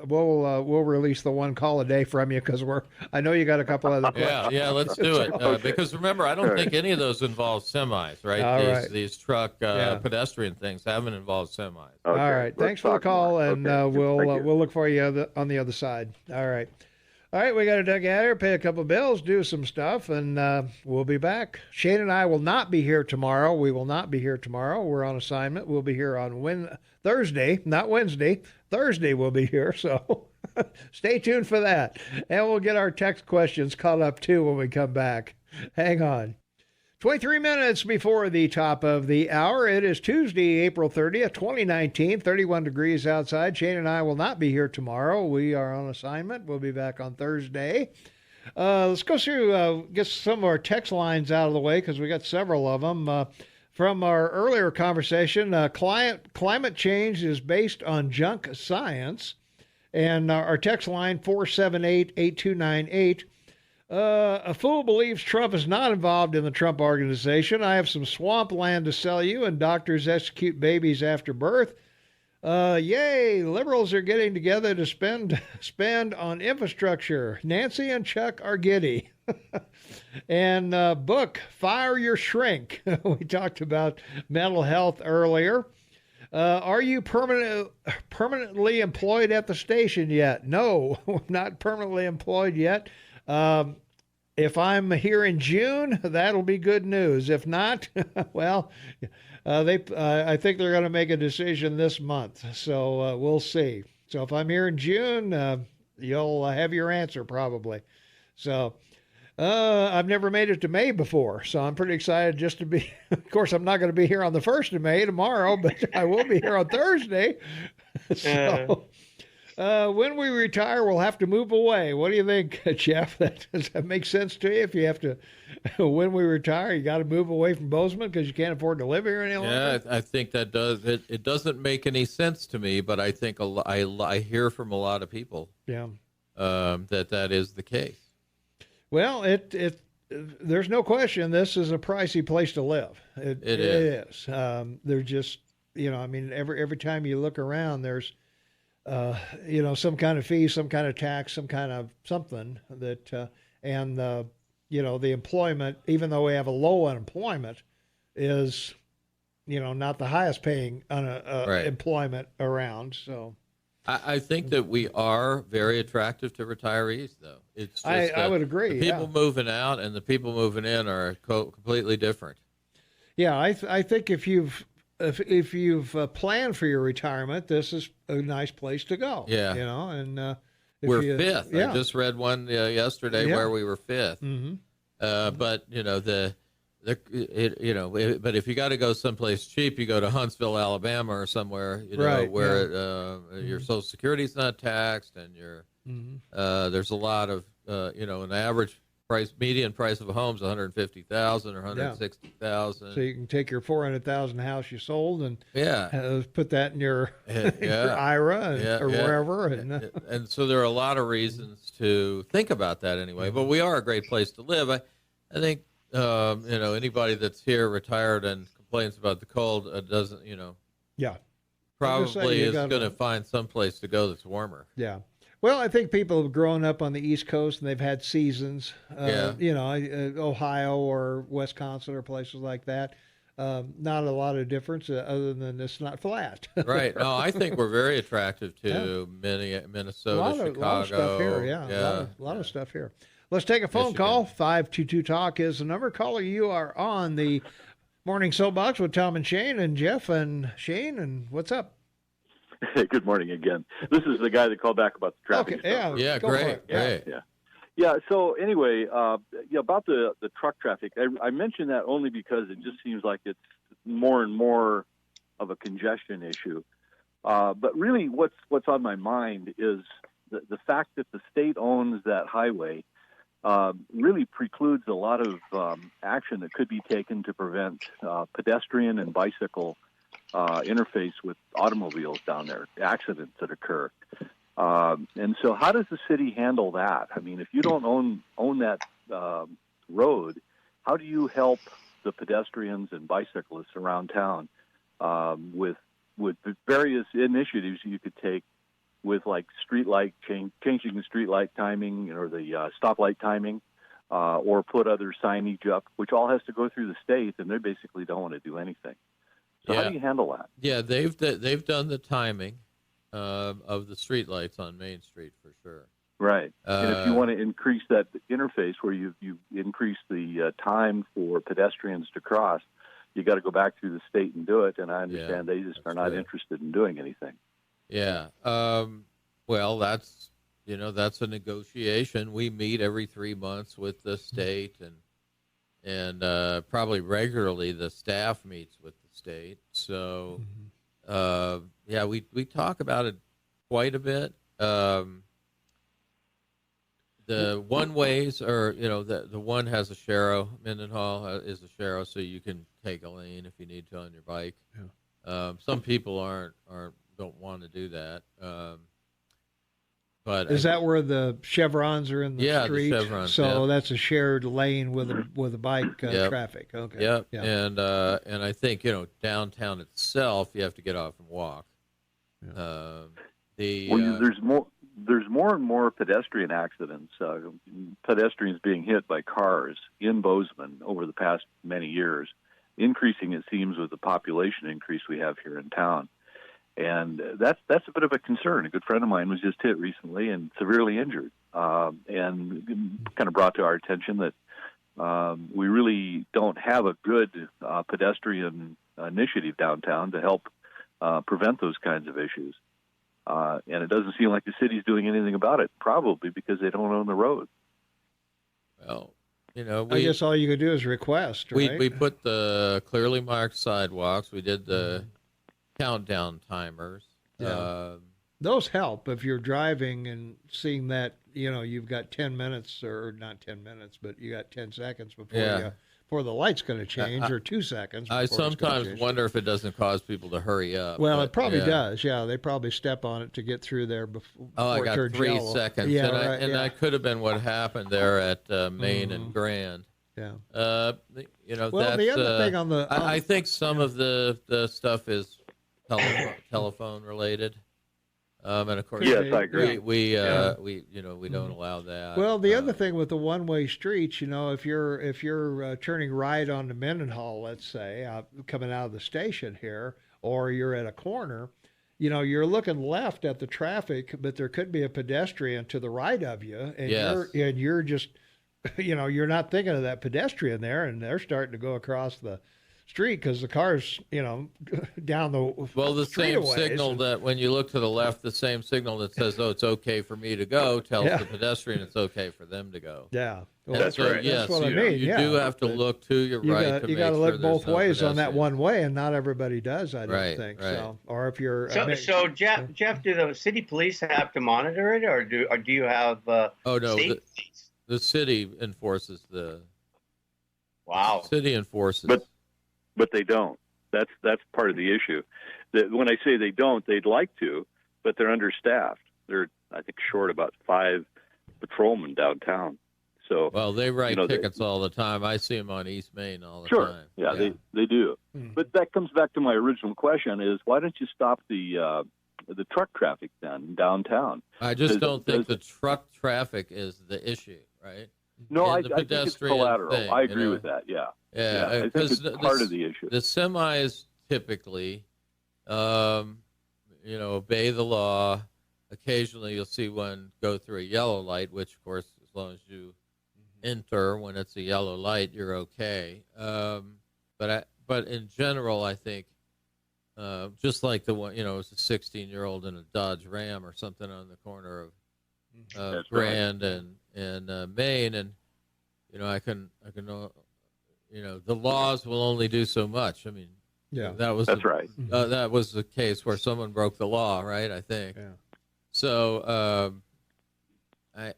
we'll release the one call a day from you because I know you got a couple other questions. Yeah, let's do it. Because remember, I don't think any of those involve semis, right? These truck pedestrian things haven't involved semis. Okay. All right, thanks for the call, and we'll look for you on the other side. All right. All right, we got to duck out here, pay a couple bills, do some stuff, and we'll be back. Shane and I will not be here tomorrow. We will not be here tomorrow. We're on assignment. We'll be here on Thursday, not Wednesday. Thursday we'll be here, so stay tuned for that. And we'll get our text questions caught up, too, when we come back. Hang on. 23 minutes before the top of the hour. It is Tuesday, April 30th, 2019, 31 degrees outside. Shane and I will not be here tomorrow. We are on assignment. We'll be back on Thursday. Let's go through, get some of our text lines out of the way because we got several of them. From our earlier conversation, climate change is based on junk science. And our text line, 478-8298. A fool believes Trump is not involved in the Trump organization. I have some swamp land to sell you, and doctors execute babies after birth. Yay! Liberals are getting together to spend on infrastructure. Nancy and Chuck are giddy. And book, Fire Your Shrink. We talked about mental health earlier. Are you permanently employed at the station yet? No, not permanently employed yet. If I'm here in June, that'll be good news. If not, well, I think they're going to make a decision this month. So we'll see. So if I'm here in June, you'll have your answer probably. So I've never made it to May before, so I'm pretty excited just to be. Of course, I'm not going to be here on the 1st of May tomorrow, but I will be here on Thursday. So. When we retire, we'll have to move away. What do you think, Jeff? Does that make sense to you? If you have to, when we retire, you got to move away from Bozeman because you can't afford to live here any longer? Yeah, I think that does. It doesn't make any sense to me, but I think I hear from a lot of people that is the case. Well, there's no question this is a pricey place to live. It is. There's just I mean, every time you look around, there's some kind of fee, some kind of tax, some kind of something that, and the employment, even though we have a low unemployment, is, not the highest paying employment around. So I think that we are very attractive to retarees, though. It's just, I would agree. The people moving out and the people moving in are completely different. Yeah, I think if you've planned for your retirement, this is a nice place to go. Yeah, and we're fifth. Yeah. I just read one yesterday where we were fifth. Mm-hmm. But but if you got to go someplace cheap, you go to Huntsville, Alabama, or somewhere where your Social Security's not taxed, and there's a lot of an average median price of a home is $150,000 or $160,000. So you can take your $400,000 house you sold and put that in your, your IRA or wherever, and so there are a lot of reasons to think about that anyway. But we are a great place to live. I think anybody that's here retired and complains about the cold doesn't probably is going to find some place to go that's warmer. Yeah. Well, I think people have grown up on the East Coast and they've had seasons, Ohio or Wisconsin or places like that. Not a lot of difference other than it's not flat. Right. No, I think we're very attractive to Minnesota, Chicago. A lot of stuff here, a lot of stuff here. Let's take a phone call. 522-TALK is the number. Caller, you are on the Morning Soapbox with Tom and Shane and Jeff and Shane. And what's up? Good morning again. This is the guy that called back about the traffic stuff. Yeah, great. Yeah. So anyway, about the truck traffic, I mentioned that only because it just seems like it's more and more of a congestion issue. But really, what's on my mind is the fact that the state owns that highway. Really precludes a lot of action that could be taken to prevent pedestrian and bicycle interface with automobiles down there, accidents that occur. And so how does the city handle that? I mean, if you don't own that road, how do you help the pedestrians and bicyclists around town with various initiatives you could take with like changing the street light timing or the stoplight timing, or put other signage up, which all has to go through the state, and they basically don't want to do anything. So how do you handle that? Yeah, they've done the timing of the street lights on Main Street for sure. Right. And if you want to increase that interface where you increase the time for pedestrians to cross, you got to go back through the state and do it. And I understand they just are not interested in doing anything. Yeah. Well, that's a negotiation. We meet every 3 months with the state, and probably regularly the staff meets with the state. So, we talk about it quite a bit. The one ways are, the one has a Shero. Mendenhall is a Shero, so you can take a lane if you need to on your bike. Yeah. Some people don't want to do that. But is that where the chevrons are in the street? The chevrons, so that's a shared lane with a bike traffic. Okay. Yep. Yeah. And I think downtown itself, you have to get off and walk. Yeah. There's more and more pedestrian accidents. Pedestrians being hit by cars in Bozeman over the past many years, increasing it seems with the population increase we have here in town. And that's a bit of a concern. A good friend of mine was just hit recently and severely injured, and kind of brought to our attention that we really don't have a good pedestrian initiative downtown to help prevent those kinds of issues. And it doesn't seem like the city's doing anything about it, probably because they don't own the road. Well, I guess all you could do is request, right? We put the clearly marked sidewalks. We did the countdown timers. Yeah. Those help if you're driving and seeing that, you've got 10 minutes, or not 10 minutes, but you got 10 seconds before the light's going to change, or 2 seconds. I sometimes wonder if it doesn't cause people to hurry up. Well, it probably does. Yeah, they probably step on it to get through there before I got it turns 3 yellow. seconds. Yeah, that could have been what happened there at Main and Grand. Yeah. Well, the other thing on the I think some of the stuff is telephone related. And of course, Yes, I agree. We don't allow that. Well, the other thing with the one-way streets, if you're turning right onto Mendenhall, let's say, coming out of the station here, or you're at a corner, you're looking left at the traffic, but there could be a pedestrian to the right of you, and you're just, you're not thinking of that pedestrian there, and they're starting to go across the street because the car's, down the street same away. signal that when you look to the left, the same signal that says, "Oh, it's okay for me to go," tells the pedestrian it's okay for them to go. Yeah, well, that's right. Yes, that's what I mean. You do have to look to your right. You got to look both ways on that pedestrian. one way, and not everybody does. I don't Right, think right. so. Or if you're So Jeff, do the city police have to monitor it, or do you have? Oh no, state police? the city enforces the. Wow. City enforces. But they don't. That's part of the issue. When I say they don't, they'd like to, but they're understaffed. They're, I think, short about 5 patrolmen downtown. So well, they write tickets all the time. I see them on East Main all the time. Yeah, they do. But that comes back to my original question: is why don't you stop the truck traffic then downtown? I just don't think the truck traffic is the issue, right? No, I the think it's collateral. thing, I agree with that. Yeah. Yeah, I think it's part of the issue. The semis typically, obey the law. Occasionally, you'll see one go through a yellow light, which, of course, as long as you enter when it's a yellow light, you're okay. But in general, I think, just like the one, it's a 16-year-old in a Dodge Ram or something on the corner of Grand and Main, and I can. The laws will only do so much. I mean, that's right. That was the case where someone broke the law, right? I think. Yeah. So, I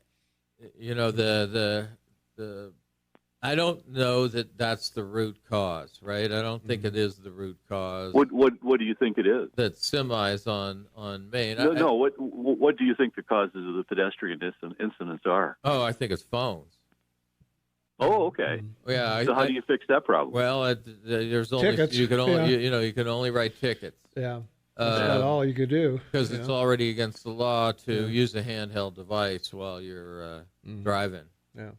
don't know that that's the root cause, right? I don't think it is the root cause. What do you think it is? That semis on Main. No. What do you think the causes of the pedestrian incidents are? Oh, I think it's phones. Oh, okay. Yeah. So how do you fix that problem? Well, there's only tickets. You can only you can only write tickets. Yeah. That's about all you could do. Because it's already against the law to use a handheld device while you're driving. Yeah.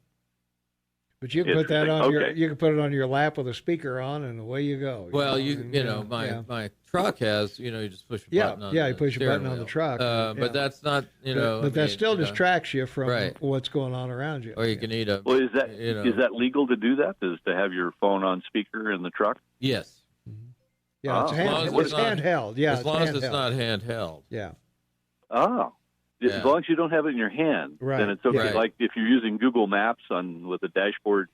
But you can put that on you can put it on your lap with a speaker on, and away you go. Well, my truck has you just push a button on you push a button on the truck. But that's not But that still distracts you from what's going on around you. Or you can eat a. Well, is that legal to do that? Is to have your phone on speaker in the truck? Yes. Yeah, it's handheld. Yeah, as long as it's not handheld. Yeah. Oh. As long as you don't have it in your hand, then it's okay. Like if you're using Google Maps with a dashboard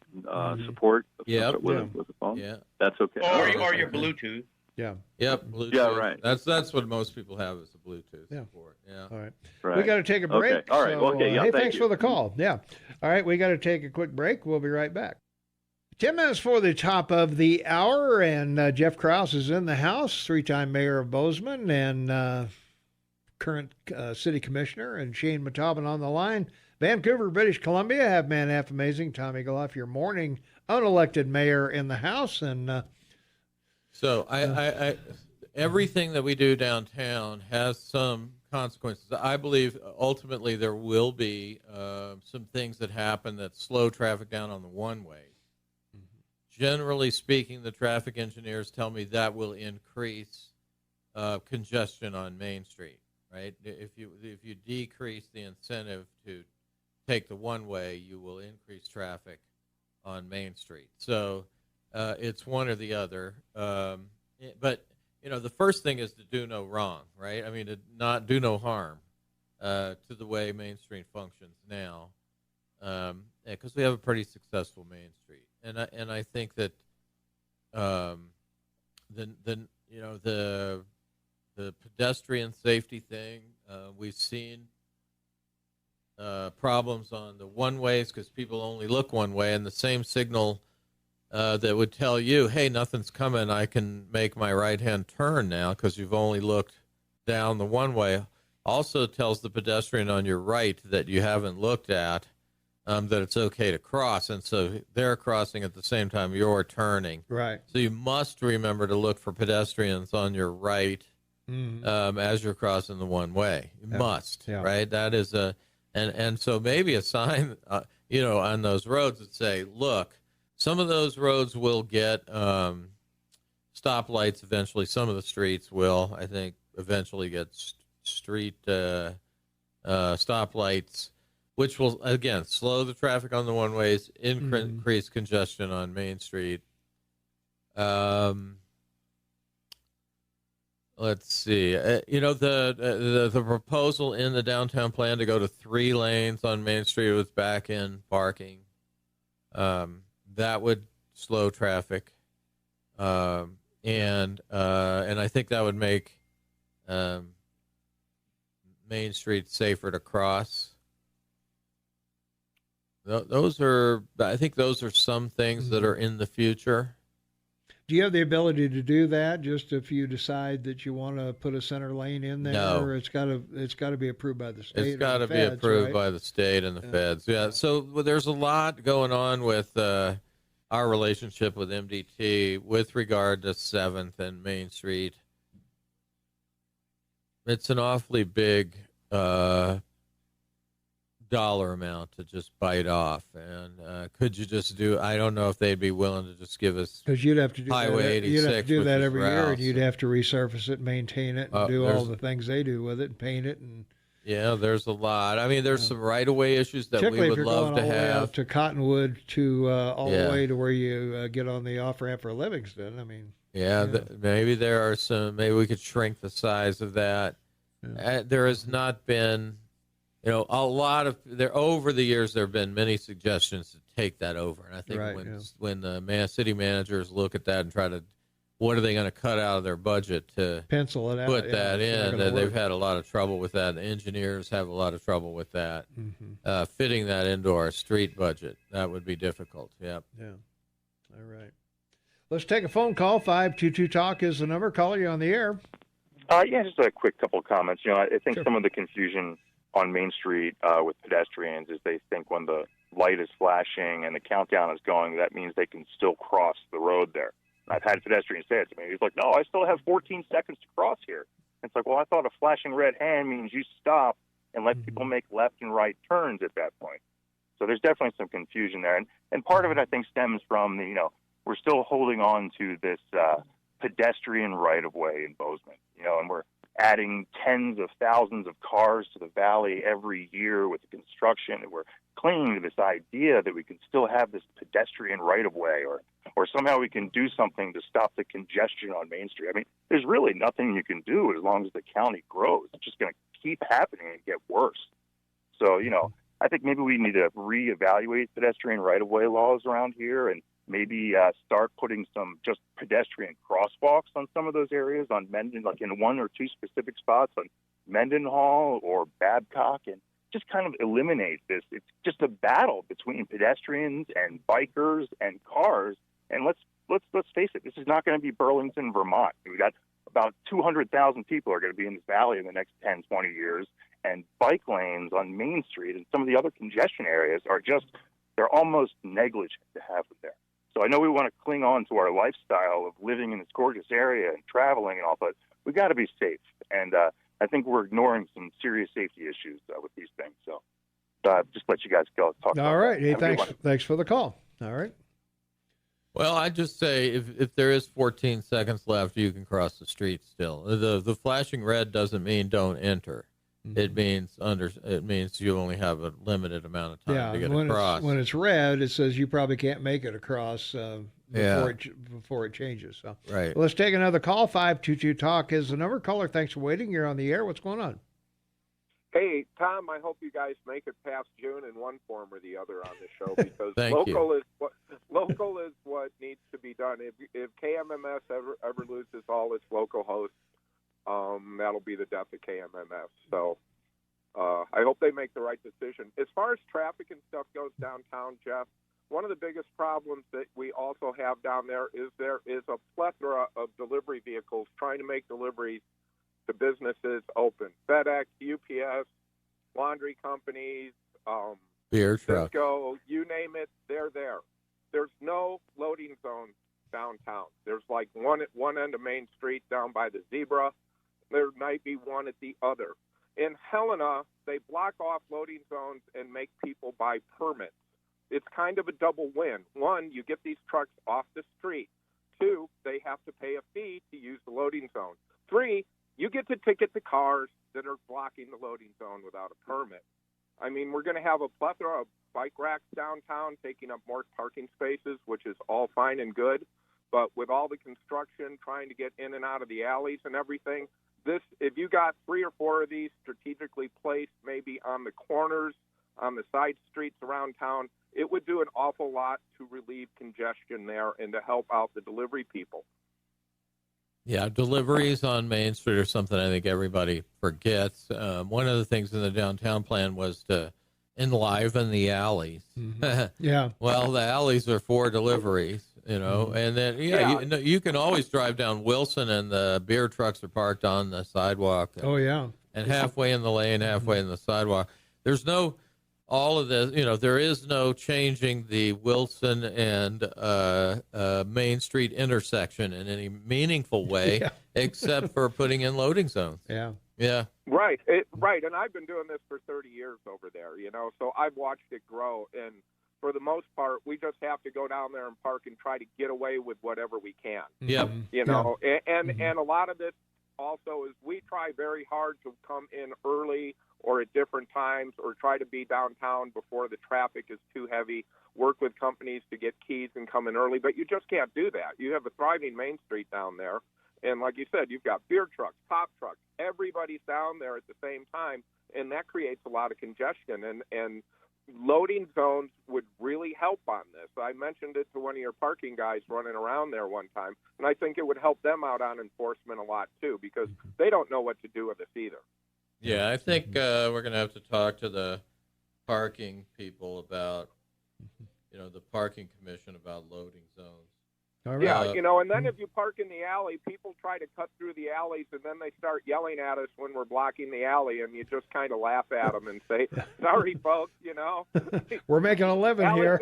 support with a phone, that's okay. Or your Bluetooth. Yeah. Yep. Bluetooth. Yeah. Right. That's what most people have is a Bluetooth support. Yeah. All right. Right. We got to take a break. Okay. All right. So, okay. Yeah. Hey, thanks for the call. Yeah. All right. We got to take a quick break. We'll be right back. 10 minutes for the top of the hour, and Jeff Krauss is in the house, 3-time mayor of Bozeman, and current city commissioner, and Shane Matobin on the line. Vancouver, British Columbia, half man, half amazing. Tom Eagleoff, your morning unelected mayor in the house, and so I everything that we do downtown has some consequences. I believe ultimately there will be some things that happen that slow traffic down on the one-way. Generally speaking, the traffic engineers tell me that will increase congestion on Main Street. Right? If you decrease the incentive to take the one-way, you will increase traffic on Main Street. So it's one or the other. But the first thing is to do no wrong, right? I mean, to not do no harm to the way Main Street functions now, because we have a pretty successful Main Street, and I think that the pedestrian safety thing, we've seen problems on the one-ways because people only look one way, and the same signal that would tell you, hey, nothing's coming, I can make my right-hand turn now because you've only looked down the one-way, also tells the pedestrian on your right that you haven't looked at that it's okay to cross, and so they're crossing at the same time you're turning. Right. So you must remember to look for pedestrians on your right as you're crossing the one way. You must, right? That is and so maybe a sign, on those roads that say, look, some of those roads will get stoplights eventually. Some of the streets will, I think, eventually get street stoplights, which will, again, slow the traffic on the one-ways, increase congestion on Main Street. Let's see. The proposal in the downtown plan to go to 3 lanes on Main Street with back-end parking, that would slow traffic, and I think that would make Main Street safer to cross. I think those are some things that are in the future. Do you have the ability to do that? Just if you decide that you want to put a center lane in there, no. It's got to be approved by the state. It's got to be approved by the state and the feds. Yeah. So there's a lot going on with our relationship with MDT with regard to 7th and Main Street. It's an awfully big dollar amount to just bite off, and could you just do? I don't know if they'd be willing to just give us, because you'd have to do Highway 86. You'd have to do that every year, and routes. you'd have to resurface it, maintain it, and do all the things they do with it, and paint it, and there's a lot. I mean, there's some right-of-way issues that we would love to have. To Cottonwood, to all the way to where you get on the off-ramp for Livingston. I mean, maybe there are some. Maybe we could shrink the size of that. There has not been. A lot of there over the years. There have been many suggestions to take that over, and I think when the city managers look at that and try to, what are they going to cut out of their budget to pencil it out, put that in? They've had a lot of trouble with that. The engineers have a lot of trouble with that. Fitting that into our street budget, that would be difficult. Yep. Yeah. All right. Let's take a phone call. 522-TALK is the number. Caller, you on the air. Just a quick couple of comments. I think some of the confusion on Main Street with pedestrians is they think when the light is flashing and the countdown is going, that means they can still cross the road there. And I've had pedestrians say it to me. He's like, no, I still have 14 seconds to cross here. And it's like, well, I thought a flashing red hand means you stop and let people make left and right turns at that point. So there's definitely some confusion there. And part of it, I think, stems from we're still holding on to this pedestrian right-of-way in Bozeman, and we're adding tens of thousands of cars to the valley every year with the construction, and we're clinging to this idea that we can still have this pedestrian right-of-way, or somehow we can do something to stop the congestion on Main Street. I mean, there's really nothing you can do as long as the county grows. It's just going to keep happening and get worse. So, I think maybe we need to reevaluate pedestrian right-of-way laws around here and maybe start putting some just pedestrian crosswalks on some of those areas on Menden, like in 1 or 2 specific spots on Mendenhall or Babcock, and just kind of eliminate this. It's just a battle between pedestrians and bikers and cars. And let's face it, this is not going to be Burlington, Vermont. We've got about 200,000 people are going to be in this valley in the next 10, 20 years. And bike lanes on Main Street and some of the other congestion areas they're almost negligent to have them there. So I know we want to cling on to our lifestyle of living in this gorgeous area and traveling and all, but we got to be safe. And I think we're ignoring some serious safety issues with these things. So just let you guys go talk. All right. Hey, thanks for the call. All right. Well, I just say if there is 14 seconds left, you can cross the street still. The flashing red doesn't mean don't enter. It means you only have a limited amount of time to get across. When it's red, it says you probably can't make it across before it changes. So right. Well, let's take another call. 522-TALK is the number. Caller, thanks for waiting. You're on the air. What's going on? Hey, Tom, I hope you guys make it past June in one form or the other on this show, because local is what needs to be done. If KMMS ever loses all its local hosts, that'll be the death of KMMS. So I hope they make the right decision. As far as traffic and stuff goes downtown, Jeff, one of the biggest problems that we also have down there is a plethora of delivery vehicles trying to make deliveries to businesses open. FedEx, UPS, laundry companies, beer truck, Cisco, you name it, they're there. There's no loading zones downtown. There's like one at one end of Main Street down by the Zebra, there might be one at the other. In Helena, they block off loading zones and make people buy permits. It's kind of a double win. One, you get these trucks off the street. Two, they have to pay a fee to use the loading zone. Three, you get to ticket the cars that are blocking the loading zone without a permit. I mean, we're going to have a plethora of bike racks downtown taking up more parking spaces, which is all fine and good. But with all the construction, trying to get in and out of the alleys and everything, if you got 3 or 4 of these strategically placed maybe on the corners, on the side streets around town, it would do an awful lot to relieve congestion there and to help out the delivery people. Yeah, deliveries on Main Street are something I think everybody forgets. One of the things in the downtown plan was to enliven the alleys. Mm-hmm. Yeah. Well, the alleys are for deliveries, and then, you can always drive down Wilson and the beer trucks are parked on the sidewalk. Oh, yeah. And halfway in the lane, halfway in the sidewalk. There's no, all of this, there is no changing the Wilson and Main Street intersection in any meaningful way, except for putting in loading zones. Yeah. Yeah. Right. Right. And I've been doing this for 30 years over there, so I've watched it grow. And for the most part, we just have to go down there and park and try to get away with whatever we can. Yep. And a lot of this also is we try very hard to come in early or at different times or try to be downtown before the traffic is too heavy, work with companies to get keys and come in early. But you just can't do that. You have a thriving Main Street down there. And like you said, you've got beer trucks, pop trucks. Everybody's down there at the same time, and that creates a lot of congestion. And loading zones would really help on this. I mentioned it to one of your parking guys running around there one time, and I think it would help them out on enforcement a lot too, because they don't know what to do with this either. Yeah, I think we're going to have to talk to the parking people about, the parking commission about loading zones. All right. Yeah, and then if you park in the alley, people try to cut through the alleys, and then they start yelling at us when we're blocking the alley, and you just kind of laugh at them and say, sorry, folks, We're making a living here.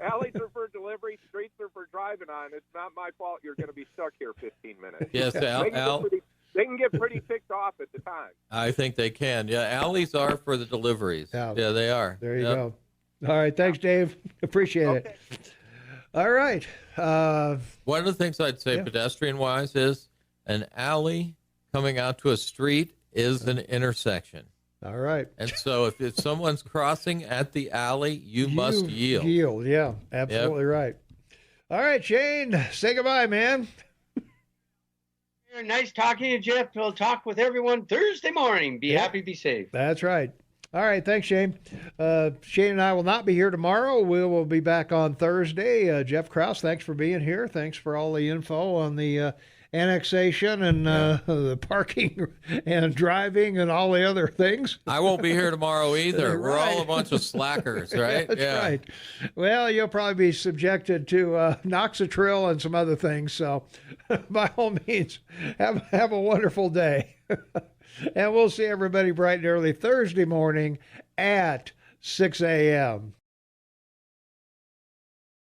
Alleys are for delivery, streets are for driving on. It's not my fault you're going to be stuck here 15 minutes. Yes, they can get pretty ticked off at the time. I think they can. Yeah, alleys are for the deliveries. Yeah, they are. There you go. All right, thanks, Dave. Appreciate it. All right. One of the things I'd say pedestrian-wise is an alley coming out to a street is an intersection. All right. And so if someone's crossing at the alley, you must yield. Yield, yeah. Absolutely right. All right, Shane, say goodbye, man. Nice talking to you, Jeff. We'll talk with everyone Thursday morning. Be happy, be safe. That's right. All right, thanks, Shane. Shane and I will not be here tomorrow. We will be back on Thursday. Jeff Krauss, thanks for being here. Thanks for all the info on the annexation and the parking and driving and all the other things. I won't be here tomorrow either. We're all a bunch of slackers, right? That's right. Well, you'll probably be subjected to Noxatril and some other things. So by all means, have a wonderful day. And we'll see everybody bright and early Thursday morning at 6 a.m.